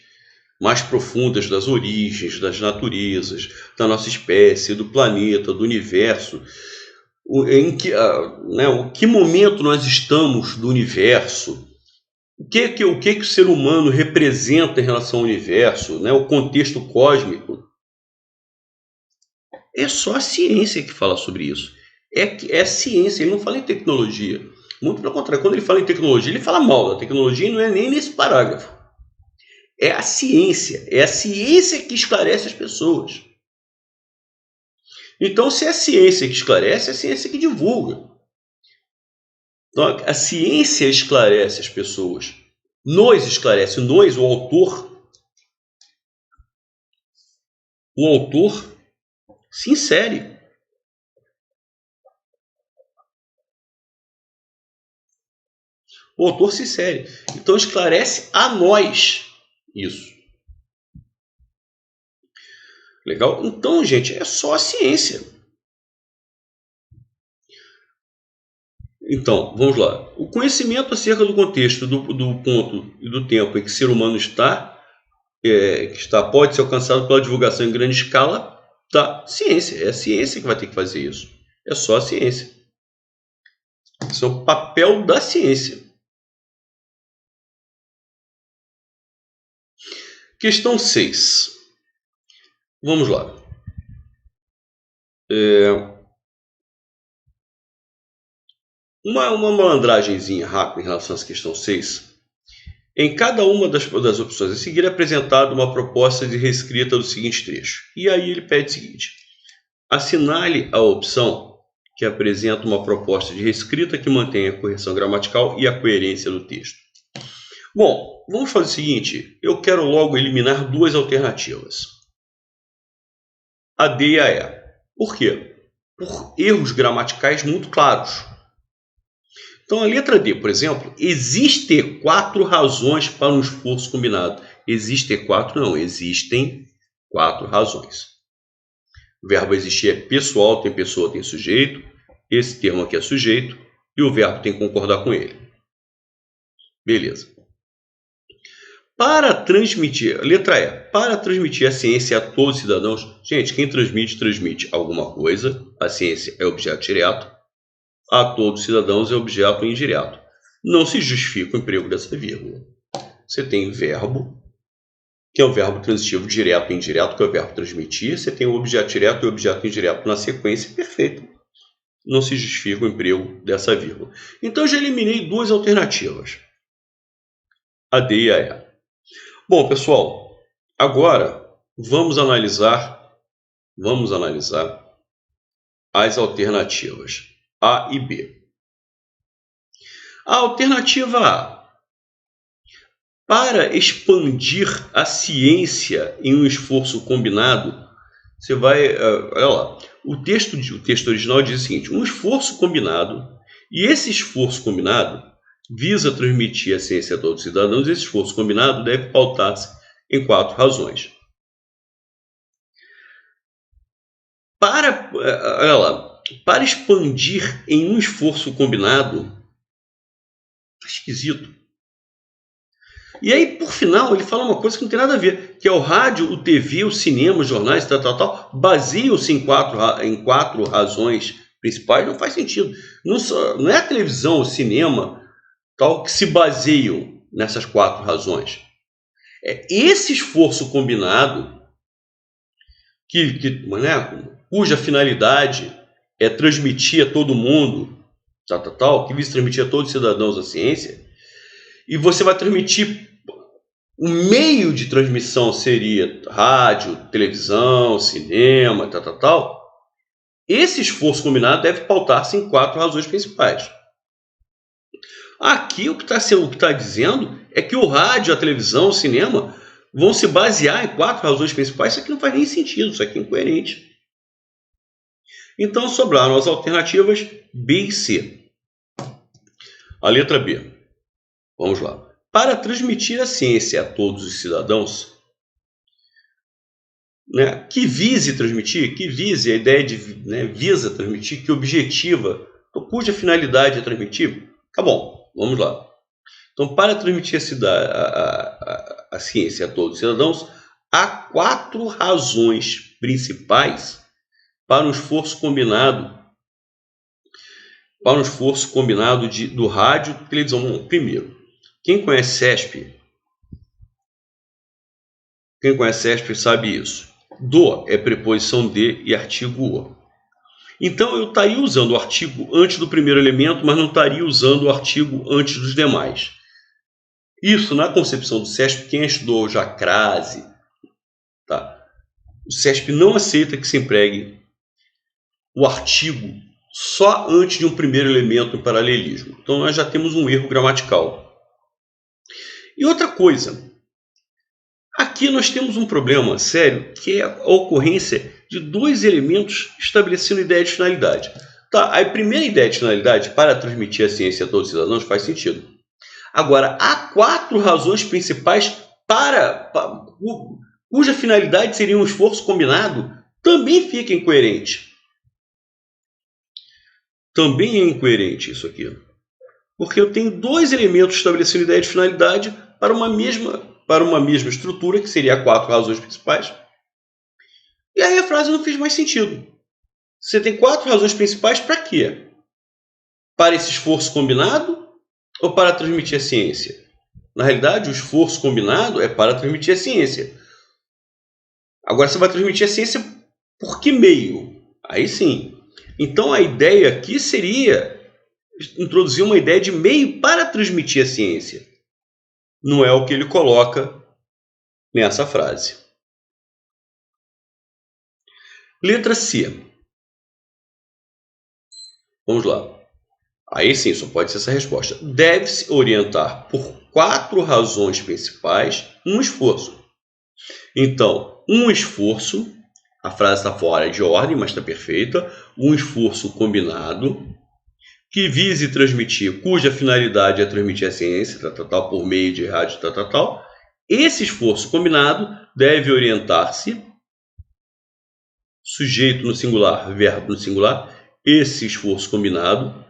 mais profundas das origens, das naturezas, da nossa espécie, do planeta, do universo, em que, o que momento nós estamos do universo, o que o ser humano representa em relação ao universo, né, o contexto cósmico. É só a ciência que fala sobre isso. É ciência, ele não fala em tecnologia. Muito pelo contrário, quando ele fala em tecnologia, ele fala mal da tecnologia e não é nem nesse parágrafo. É a ciência que esclarece as pessoas. Então, se é a ciência que esclarece, é a ciência que divulga. Então, a ciência esclarece as pessoas. Nos esclarece, o autor. O autor se insere. O autor se insere. Então, esclarece a nós isso. Legal? Então, gente, é só a ciência. Então, vamos lá. O conhecimento acerca do contexto, do ponto e do tempo em que o ser humano pode ser alcançado pela divulgação em grande escala da ciência. É a ciência que vai ter que fazer isso. É só a ciência. Esse é o papel da ciência. Questão 6. Vamos lá. Uma malandragenzinha rápida em relação a essa questão 6. Em cada uma das opções a seguir é apresentada uma proposta de reescrita do seguinte trecho. E aí ele pede o seguinte: assinale a opção que apresenta uma proposta de reescrita que mantém a correção gramatical e a coerência do texto. Bom, vamos fazer o seguinte. Eu quero logo eliminar duas alternativas. A D e a E. Por quê? Por erros gramaticais muito claros. Então, a letra D, por exemplo, existem 4 razões para um esforço combinado. Existem 4? Não, existem 4 razões. O verbo existir é pessoal, tem pessoa, tem sujeito. Esse termo aqui é sujeito. E o verbo tem que concordar com ele. Beleza. Para transmitir, letra E, para transmitir a ciência a todos os cidadãos, gente, quem transmite alguma coisa, a ciência é objeto direto, a todos os cidadãos é objeto indireto. Não se justifica o emprego dessa vírgula. Você tem verbo, que é o verbo transitivo direto e indireto, que é o verbo transmitir, você tem o objeto direto e o objeto indireto na sequência, perfeito. Não se justifica o emprego dessa vírgula. Então, eu já eliminei duas alternativas, a D e a E. Bom, pessoal, agora vamos analisar as alternativas A e B. A alternativa A: para expandir a ciência em um esforço combinado, você vai, olha lá, o texto original diz o seguinte: um esforço combinado, e esse esforço combinado visa transmitir a ciência a todos os cidadãos. Esse esforço combinado deve pautar-se em 4 razões. Olha lá, para expandir em um esforço combinado, tá esquisito. E aí, por final, ele fala uma coisa que não tem nada a ver, que é o rádio, o TV, o cinema, os jornais, tal, baseiam-se em 4 razões principais. Não faz sentido. Não é a televisão, o cinema, tal, que se baseiam nessas 4 razões. É esse esforço combinado cuja finalidade é transmitir a todo mundo, que visa transmitir a todos os cidadãos a ciência, e você vai transmitir, o meio de transmissão seria rádio, televisão, cinema, esse esforço combinado deve pautar-se em 4 razões principais. Aqui o que está dizendo é que o rádio, a televisão, o cinema vão se basear em 4 razões principais. Isso aqui não faz nem sentido, isso aqui é incoerente. Então sobraram as alternativas B e C. A letra B. Vamos lá. Para transmitir a ciência a todos os cidadãos, que vise a ideia de visa transmitir, que objetiva, cuja finalidade é transmitir. Tá bom. Vamos lá. Então, para transmitir a ciência a todos os cidadãos, há 4 razões principais para um esforço combinado para um esforço combinado do rádio e televisão. Bom, primeiro, quem conhece CESP sabe isso. Do é preposição de e artigo o. Então eu estaria usando o artigo antes do primeiro elemento, mas não estaria usando o artigo antes dos demais. Isso, na concepção do CESP, quem estudou já crase, tá? O CESP não aceita que se empregue o artigo só antes de um primeiro elemento em paralelismo. Então nós já temos um erro gramatical. E outra coisa, aqui nós temos um problema sério, que é a ocorrência de dois elementos estabelecendo ideia de finalidade. Tá, a primeira ideia de finalidade, para transmitir a ciência a todos os cidadãos, faz sentido. Agora, há 4 razões principais cuja finalidade seria um esforço combinado, também fica incoerente. Também é incoerente isso aqui. Porque eu tenho 2 elementos estabelecendo ideia de finalidade para uma mesma estrutura, que seria 4 razões principais. E aí a frase não fez mais sentido. Você tem 4 razões principais para quê? Para esse esforço combinado ou para transmitir a ciência? Na realidade, o esforço combinado é para transmitir a ciência. Agora você vai transmitir a ciência por que meio? Aí sim. Então a ideia aqui seria introduzir uma ideia de meio para transmitir a ciência. Não é o que ele coloca nessa frase. Letra C. Vamos lá. Aí sim, só pode ser essa resposta. Deve-se orientar por 4 razões principais um esforço. Então, um esforço, a frase está fora de ordem, mas está perfeita. Um esforço combinado que vise transmitir, cuja finalidade é transmitir a ciência, por meio de rádio, Esse esforço combinado deve orientar-se, sujeito no singular, verbo no singular, esse esforço combinado,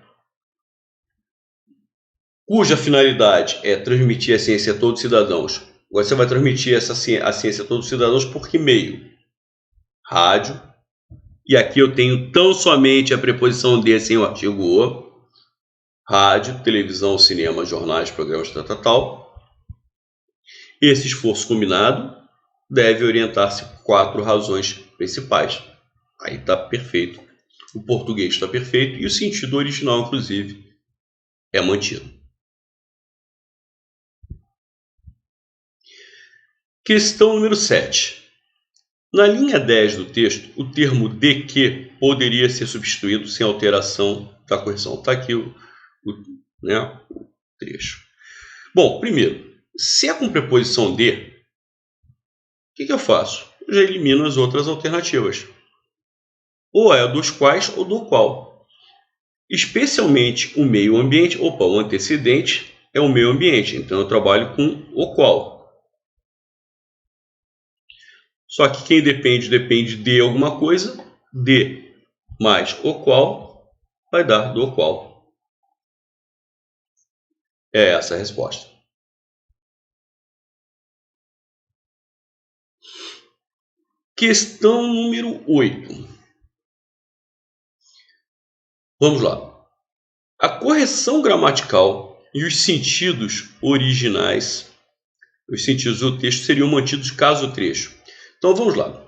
cuja finalidade é transmitir a ciência a todos os cidadãos. Agora você vai transmitir a ciência a todos os cidadãos por que meio? Rádio. E aqui eu tenho tão somente a preposição de sem o artigo o. Rádio, televisão, cinema, jornais, programas, Esse esforço combinado deve orientar-se por 4 razões principais. Aí está perfeito. O português está perfeito e o sentido original, inclusive, é mantido. Questão número 7. Na linha 10 do texto, o termo de que poderia ser substituído sem alteração da correção. Está aqui o trecho. Bom, primeiro, se é com preposição de, o que eu faço? Eu já elimino as outras alternativas. Ou é dos quais ou do qual. Especialmente o meio ambiente, o antecedente é o meio ambiente, então eu trabalho com o qual. Só que quem depende de alguma coisa, de mais o qual vai dar do qual. É essa a resposta. Questão número 8. Vamos lá. A correção gramatical e os sentidos originais, os sentidos do texto seriam mantidos caso o trecho. Então vamos lá.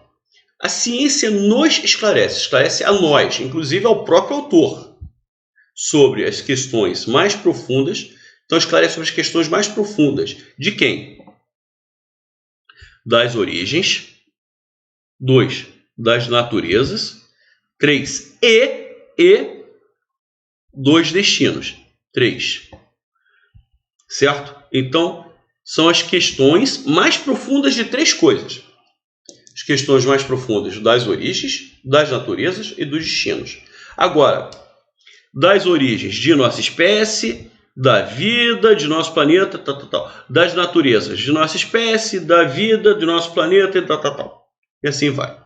A ciência nos esclarece a nós, inclusive ao próprio autor, sobre as questões mais profundas. Então esclarece sobre as questões mais profundas. De quem? Das origens. 2. Das naturezas. 3. E dos destinos. 3. Certo? Então, são as questões mais profundas de 3 coisas. As questões mais profundas das origens, das naturezas e dos destinos. Agora, das origens de nossa espécie, da vida, de nosso planeta, das naturezas de nossa espécie, da vida, de nosso planeta e E assim vai.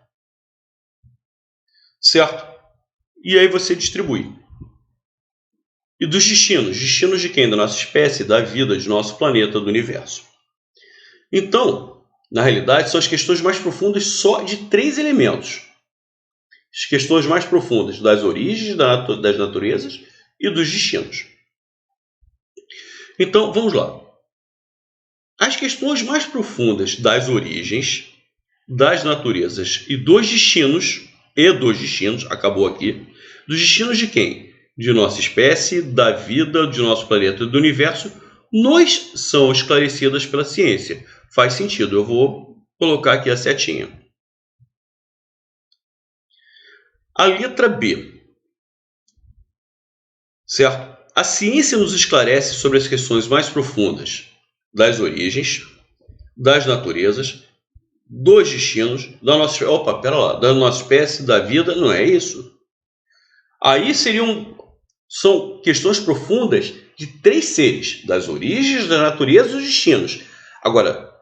Certo? E aí você distribui. E dos destinos? Destinos de quem? Da nossa espécie, da vida, de nosso planeta, do universo. Então, na realidade, são as questões mais profundas só de 3 elementos. As questões mais profundas das origens, das naturezas e dos destinos. Então, vamos lá. As questões mais profundas das origens, das naturezas e dos destinos, acabou aqui, dos destinos de quem? De nossa espécie, da vida, de nosso planeta e do universo, nos são esclarecidas pela ciência. Faz sentido, eu vou colocar aqui a setinha. A letra B, certo? A ciência nos esclarece sobre as questões mais profundas das origens, das naturezas, dos destinos, da nossa, da nossa espécie, da vida, não é isso? Aí são questões profundas de 3 seres, das origens, da natureza e dos destinos. Agora,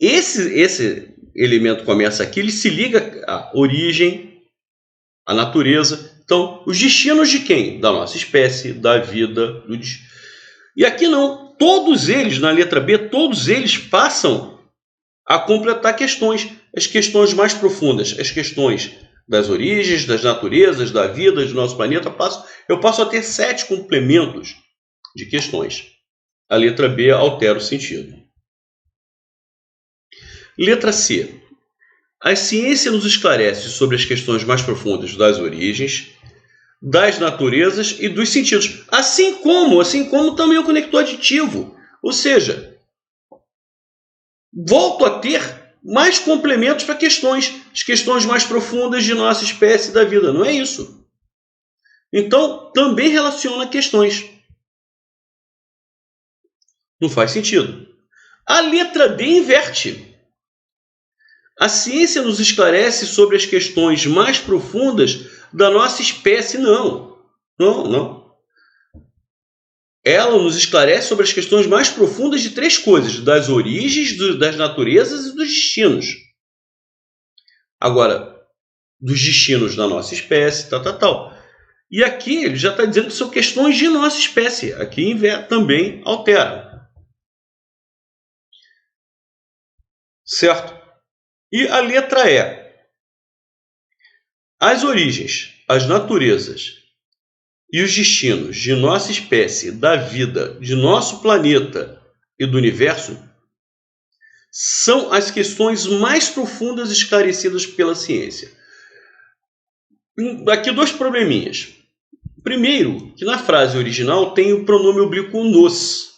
esse elemento começa aqui, ele se liga à origem, à natureza. Então, os destinos de quem? Da nossa espécie, da vida. E aqui não. Todos eles, na letra B, todos eles passam a completar questões. As questões mais profundas, as questões das origens, das naturezas, da vida, do nosso planeta, eu passo a ter 7 complementos de questões. A letra B altera o sentido. Letra C. A ciência nos esclarece sobre as questões mais profundas das origens, das naturezas e dos sentidos, assim como também o conector aditivo. Ou seja, volto a ter mais complementos para as questões mais profundas de nossa espécie e da vida, não é isso? Então, também relaciona questões. Não faz sentido. A letra D inverte. A ciência nos esclarece sobre as questões mais profundas da nossa espécie. Não. Ela nos esclarece sobre as questões mais profundas de 3 coisas: das origens, das naturezas e dos destinos. Agora, dos destinos da nossa espécie, tal. E aqui ele já está dizendo que são questões de nossa espécie. Aqui também altera. Certo? E a letra E. As origens, as naturezas e os destinos de nossa espécie, da vida, de nosso planeta e do universo são as questões mais profundas esclarecidas pela ciência. Aqui 2 probleminhas. Primeiro, que na frase original tem o pronome oblíquo nos.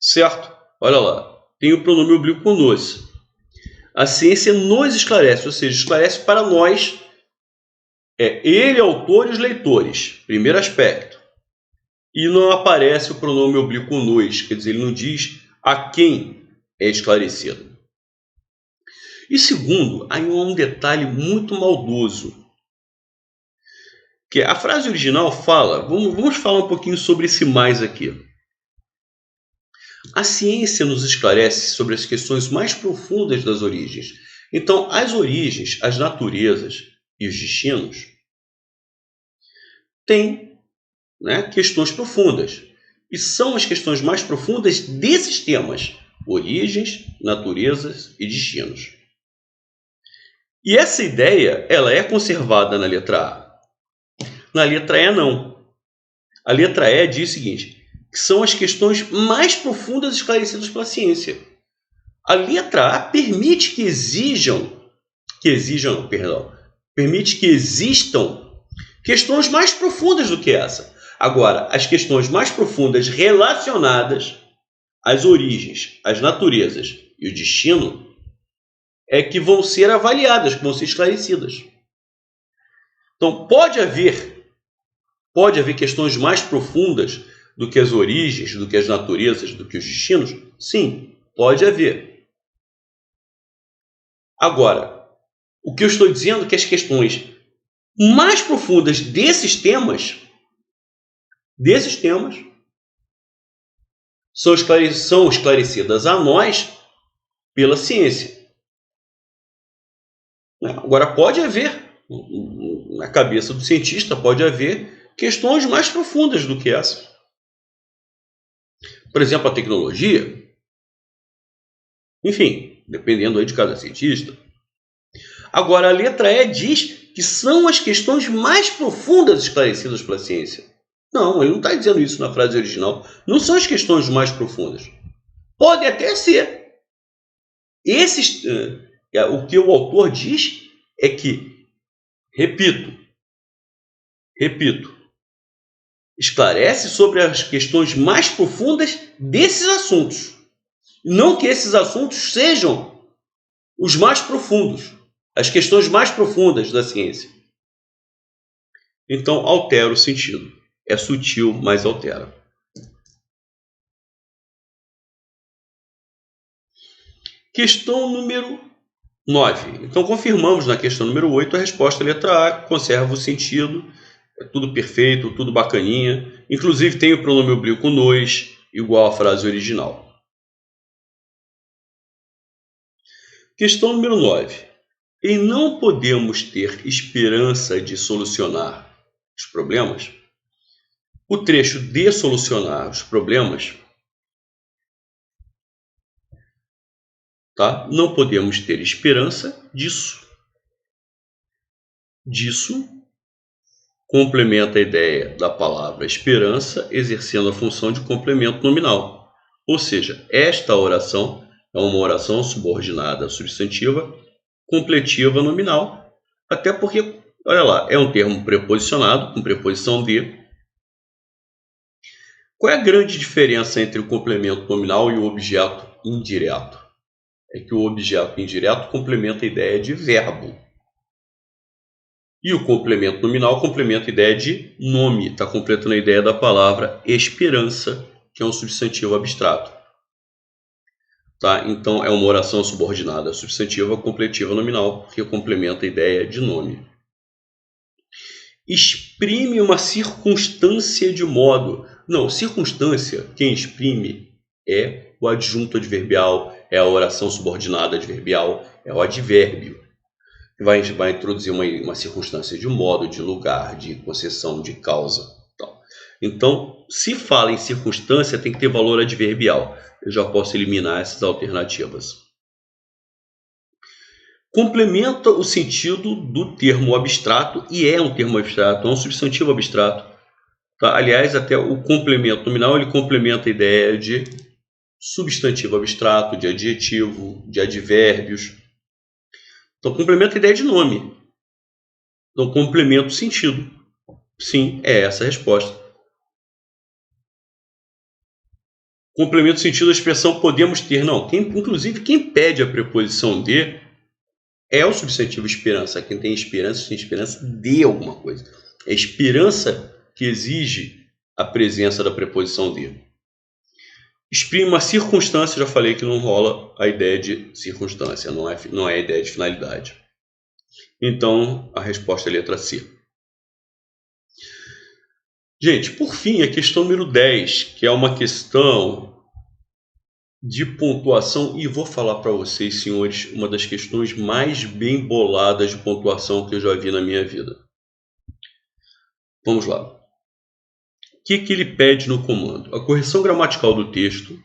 Certo? Olha lá. Tem o pronome oblíquo nos. A ciência nos esclarece, ou seja, esclarece para nós. Ele, autor e os leitores. Primeiro aspecto. E não aparece o pronome oblíquo nos. Quer dizer, ele não diz a quem é esclarecido. E segundo, há um detalhe muito maldoso. Que a frase original fala, vamos falar um pouquinho sobre esse mais aqui. A ciência nos esclarece sobre as questões mais profundas das origens. Então, as origens, as naturezas e os destinos têm, questões profundas. E são as questões mais profundas desses temas: origens, naturezas e destinos. E essa ideia, ela é conservada na letra A. Na letra E, não. A letra E diz o seguinte, que são as questões mais profundas esclarecidas pela ciência. A letra A permite que existam questões mais profundas do que essa. Agora, as questões mais profundas relacionadas às origens, às naturezas e o destino é que vão ser avaliadas, que vão ser esclarecidas. Então, pode haver questões mais profundas do que as origens, do que as naturezas, do que os destinos? Sim, pode haver. Agora, o que eu estou dizendo é que as questões mais profundas desses temas são esclarecidas a nós pela ciência. Agora, pode haver, na cabeça do cientista, pode haver questões mais profundas do que essa. Por exemplo, a tecnologia. Enfim, dependendo aí de cada cientista. Agora, a letra E diz que são as questões mais profundas esclarecidas pela ciência. Não, ele não está dizendo isso na frase original. Não são as questões mais profundas. Pode até ser. O que o autor diz é que, repito, esclarece sobre as questões mais profundas desses assuntos. Não que esses assuntos sejam os mais profundos, as questões mais profundas da ciência. Então, altera o sentido. É sutil, mas altera. Questão número 9. Então, confirmamos na questão número 8 a resposta letra A, conserva o sentido, é tudo perfeito, tudo bacaninha. Inclusive, tem o pronome oblíquo nos, igual à frase original. Questão número 9. Em não podemos ter esperança de solucionar os problemas, o trecho de solucionar os problemas, tá? Não podemos ter esperança disso. Disso complementa a ideia da palavra esperança, exercendo a função de complemento nominal. Ou seja, esta oração é uma oração subordinada substantiva, completiva nominal, até porque, olha lá, é um termo preposicionado, com preposição de. Qual é a grande diferença entre o complemento nominal e o objeto indireto? É que o objeto indireto complementa a ideia de verbo. E o complemento nominal complementa a ideia de nome, está completando a ideia da palavra esperança, que é um substantivo abstrato. Tá? Então, é uma oração subordinada substantiva completiva nominal, porque complementa a ideia de nome. Exprime uma circunstância de modo. Não, circunstância, quem exprime é o adjunto adverbial, é a oração subordinada adverbial, é o advérbio. Vai introduzir uma circunstância de modo, de lugar, de concessão, de causa. Então, se fala em circunstância, tem que ter valor adverbial. Eu já posso eliminar essas alternativas. Complementa o sentido do termo abstrato, e é um termo abstrato, é um substantivo abstrato. Tá? Aliás, até o complemento nominal, ele complementa a ideia de substantivo abstrato, de adjetivo, de advérbios. Então, complementa a ideia de nome. Então, complementa o sentido. Sim, é essa a resposta. Complementa o sentido da expressão podemos ter. Não, inclusive, quem pede a preposição de é o substantivo esperança. Quem tem esperança de alguma coisa. É esperança que exige a presença da preposição de. Exprime uma circunstância, já falei que não rola a ideia de circunstância, não é a ideia de finalidade. Então, a resposta é a letra C. Gente, por fim, a questão número 10, que é uma questão de pontuação, e vou falar para vocês, senhores, uma das questões mais bem boladas de pontuação que eu já vi na minha vida. Vamos lá. O que ele pede no comando? A correção gramatical do texto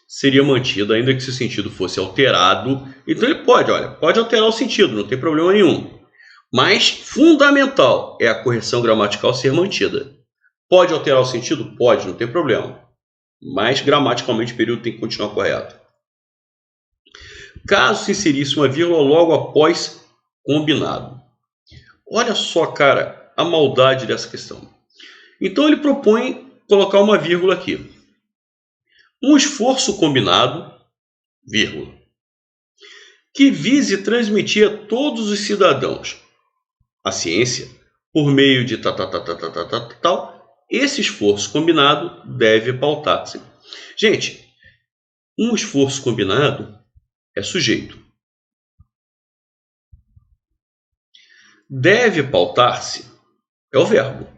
seria mantida, ainda que se o sentido fosse alterado. Então ele pode alterar o sentido, não tem problema nenhum. Mas fundamental é a correção gramatical ser mantida. Pode alterar o sentido? Pode, não tem problema. Mas gramaticalmente o período tem que continuar correto. Caso se inserisse uma vírgula logo após combinado. Olha só, cara, a maldade dessa questão. Então ele propõe colocar uma vírgula aqui. Um esforço combinado, vírgula, que vise transmitir a todos os cidadãos a ciência por meio de tal, esse esforço combinado deve pautar-se. Gente, um esforço combinado é sujeito. Deve pautar-se é o verbo.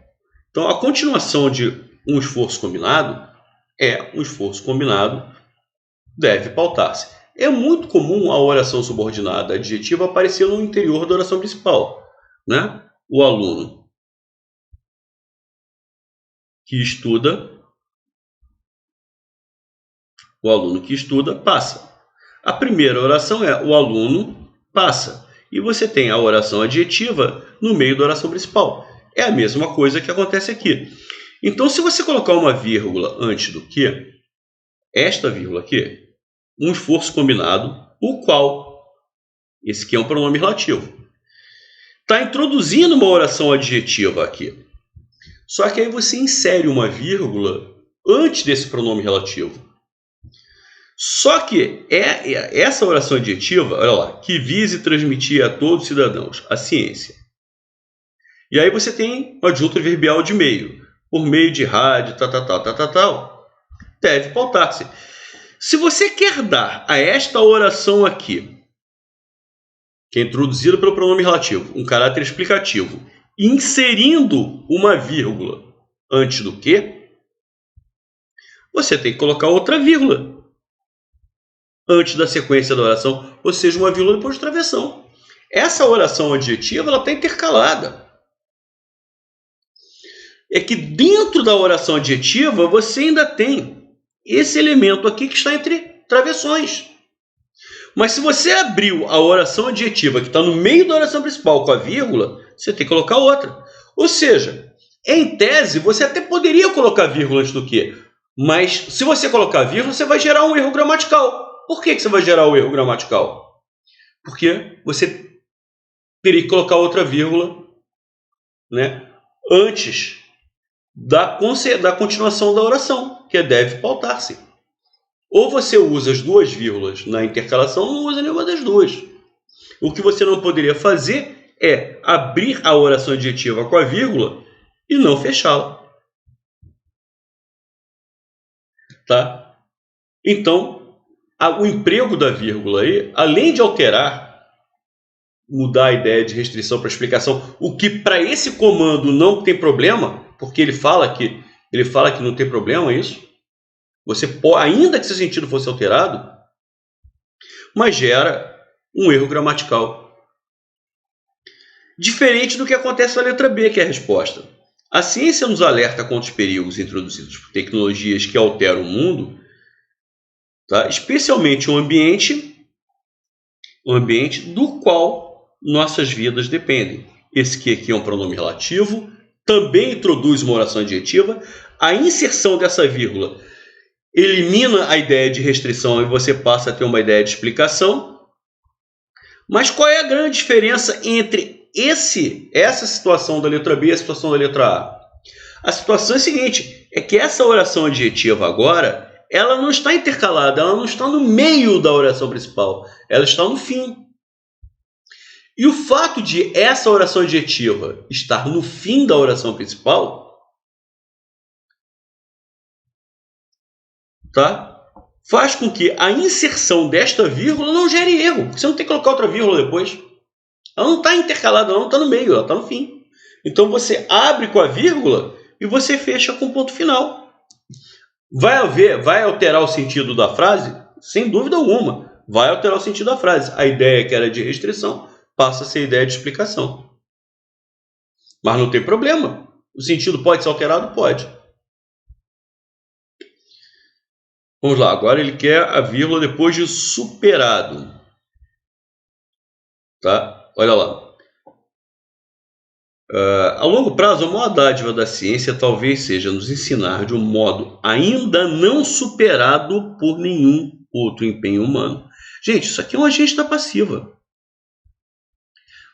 Então, a continuação de um esforço combinado é um esforço combinado deve pautar-se. É muito comum a oração subordinada adjetiva aparecer no interior da oração principal, né? O aluno que estuda passa. A primeira oração é o aluno passa. e você tem a oração adjetiva no meio da oração principal. É a mesma coisa que acontece aqui. Então, se você colocar uma vírgula antes do que, esta vírgula aqui, um esforço combinado, o qual, esse aqui é um pronome relativo, está introduzindo uma oração adjetiva aqui. Só que aí você insere uma vírgula antes desse pronome relativo. Só que essa oração adjetiva, olha lá, que vise transmitir a todos os cidadãos a ciência. E aí você tem o adjunto adverbial de meio, por meio de rádio, tal, deve pautar-se. Se você quer dar a esta oração aqui, que é introduzida pelo pronome relativo, um caráter explicativo, inserindo uma vírgula antes do que, você tem que colocar outra vírgula antes da sequência da oração, ou seja, uma vírgula depois de travessão. Essa oração adjetiva está intercalada. É que dentro da oração adjetiva você ainda tem esse elemento aqui que está entre travessões. Mas se você abriu a oração adjetiva que está no meio da oração principal com a vírgula, você tem que colocar outra. Ou seja, em tese, você até poderia colocar vírgula antes do que, mas se você colocar vírgula, você vai gerar um erro gramatical. Por que você vai gerar o erro gramatical? Porque você teria que colocar outra vírgula, né, antes da continuação da oração, que deve pautar-se. Ou você usa as duas vírgulas na intercalação, ou não usa nenhuma das duas. O que você não poderia fazer é abrir a oração adjetiva com a vírgula e não fechá-la. Tá? Então, o emprego da vírgula aí, além de alterar, mudar a ideia de restrição para explicação, o que para esse comando não tem problema, porque ele fala que não tem problema isso. Você pode, ainda que esse sentido fosse alterado, mas gera um erro gramatical. Diferente do que acontece na letra B, que é a resposta. A ciência nos alerta contra os perigos introduzidos por tecnologias que alteram o mundo, tá? Especialmente o ambiente do qual nossas vidas dependem. Esse aqui é um pronome relativo, também introduz uma oração adjetiva. A inserção dessa vírgula elimina a ideia de restrição e você passa a ter uma ideia de explicação. Mas qual é a grande diferença entre essa situação da letra B e a situação da letra A? A situação é a seguinte, é que essa oração adjetiva agora, ela não está intercalada, ela não está no meio da oração principal, ela está no fim. E o fato de essa oração adjetiva estar no fim da oração principal, tá? Faz com que a inserção desta vírgula não gere erro, porque você não tem que colocar outra vírgula depois. Ela não está intercalada, ela não está no meio, ela está no fim. Então você abre com a vírgula e você fecha com o ponto final. Vai alterar o sentido da frase? Sem dúvida alguma. Vai alterar o sentido da frase. A ideia que era de restrição passa a ser ideia de explicação. Mas não tem problema. O sentido pode ser alterado? Pode. Vamos lá. Agora ele quer a vírgula depois de superado. Tá? Olha lá. A longo prazo, a maior dádiva da ciência talvez seja nos ensinar de um modo ainda não superado por nenhum outro empenho humano. Gente, isso aqui é um agente da passiva.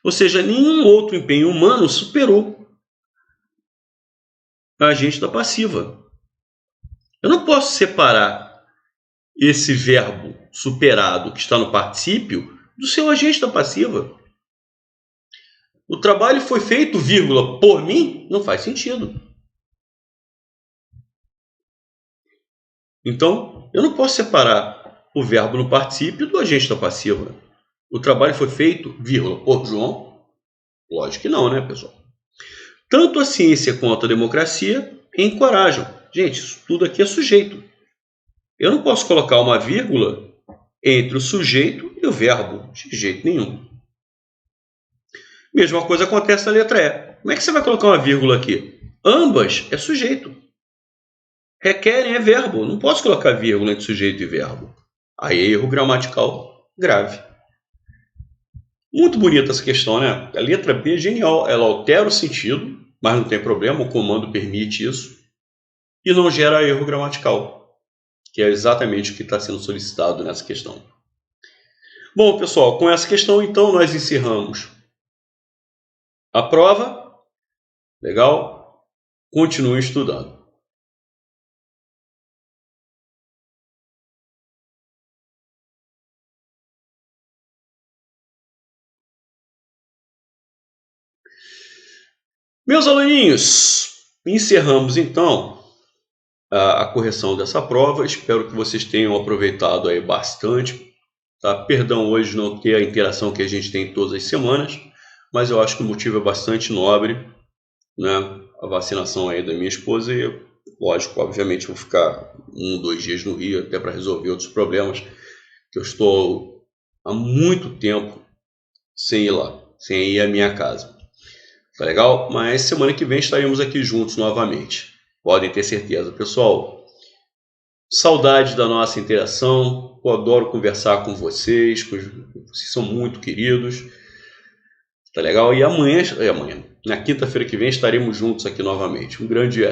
Ou seja, nenhum outro empenho humano superou a agente da passiva. Eu não posso separar esse verbo superado que está no particípio do seu agente da passiva. O trabalho foi feito, vírgula, por mim? Não faz sentido. Então, eu não posso separar o verbo no particípio do agente da passiva. O trabalho foi feito, vírgula, por João? Lógico que não, né, pessoal? Tanto a ciência quanto a democracia encorajam. Gente, isso tudo aqui é sujeito. Eu não posso colocar uma vírgula entre o sujeito e o verbo, de jeito nenhum. Mesma coisa acontece na letra E. Como é que você vai colocar uma vírgula aqui? Ambas é sujeito. Requerem é verbo. Não posso colocar vírgula entre sujeito e verbo. Aí é erro gramatical grave. Muito bonita essa questão, né? A letra B é genial. Ela altera o sentido, mas não tem problema, o comando permite isso. E não gera erro gramatical, que é exatamente o que está sendo solicitado nessa questão. Bom, pessoal, com essa questão, então, nós encerramos a prova. Legal? Continue estudando. Meus aluninhos, encerramos então a correção dessa prova. Espero que vocês tenham aproveitado aí bastante. Tá? Perdão hoje não ter a interação que a gente tem todas as semanas, mas eu acho que o motivo é bastante nobre, né? A vacinação aí da minha esposa e, lógico, obviamente vou ficar 2 dias no Rio até para resolver outros problemas, que eu estou há muito tempo sem ir lá, sem ir à minha casa. Tá legal? Mas semana que vem estaremos aqui juntos novamente. Podem ter certeza. Pessoal, saudade da nossa interação. Eu adoro conversar com vocês. Vocês são muito queridos. Tá legal? E amanhã, na quinta-feira que vem, estaremos juntos aqui novamente. Um grande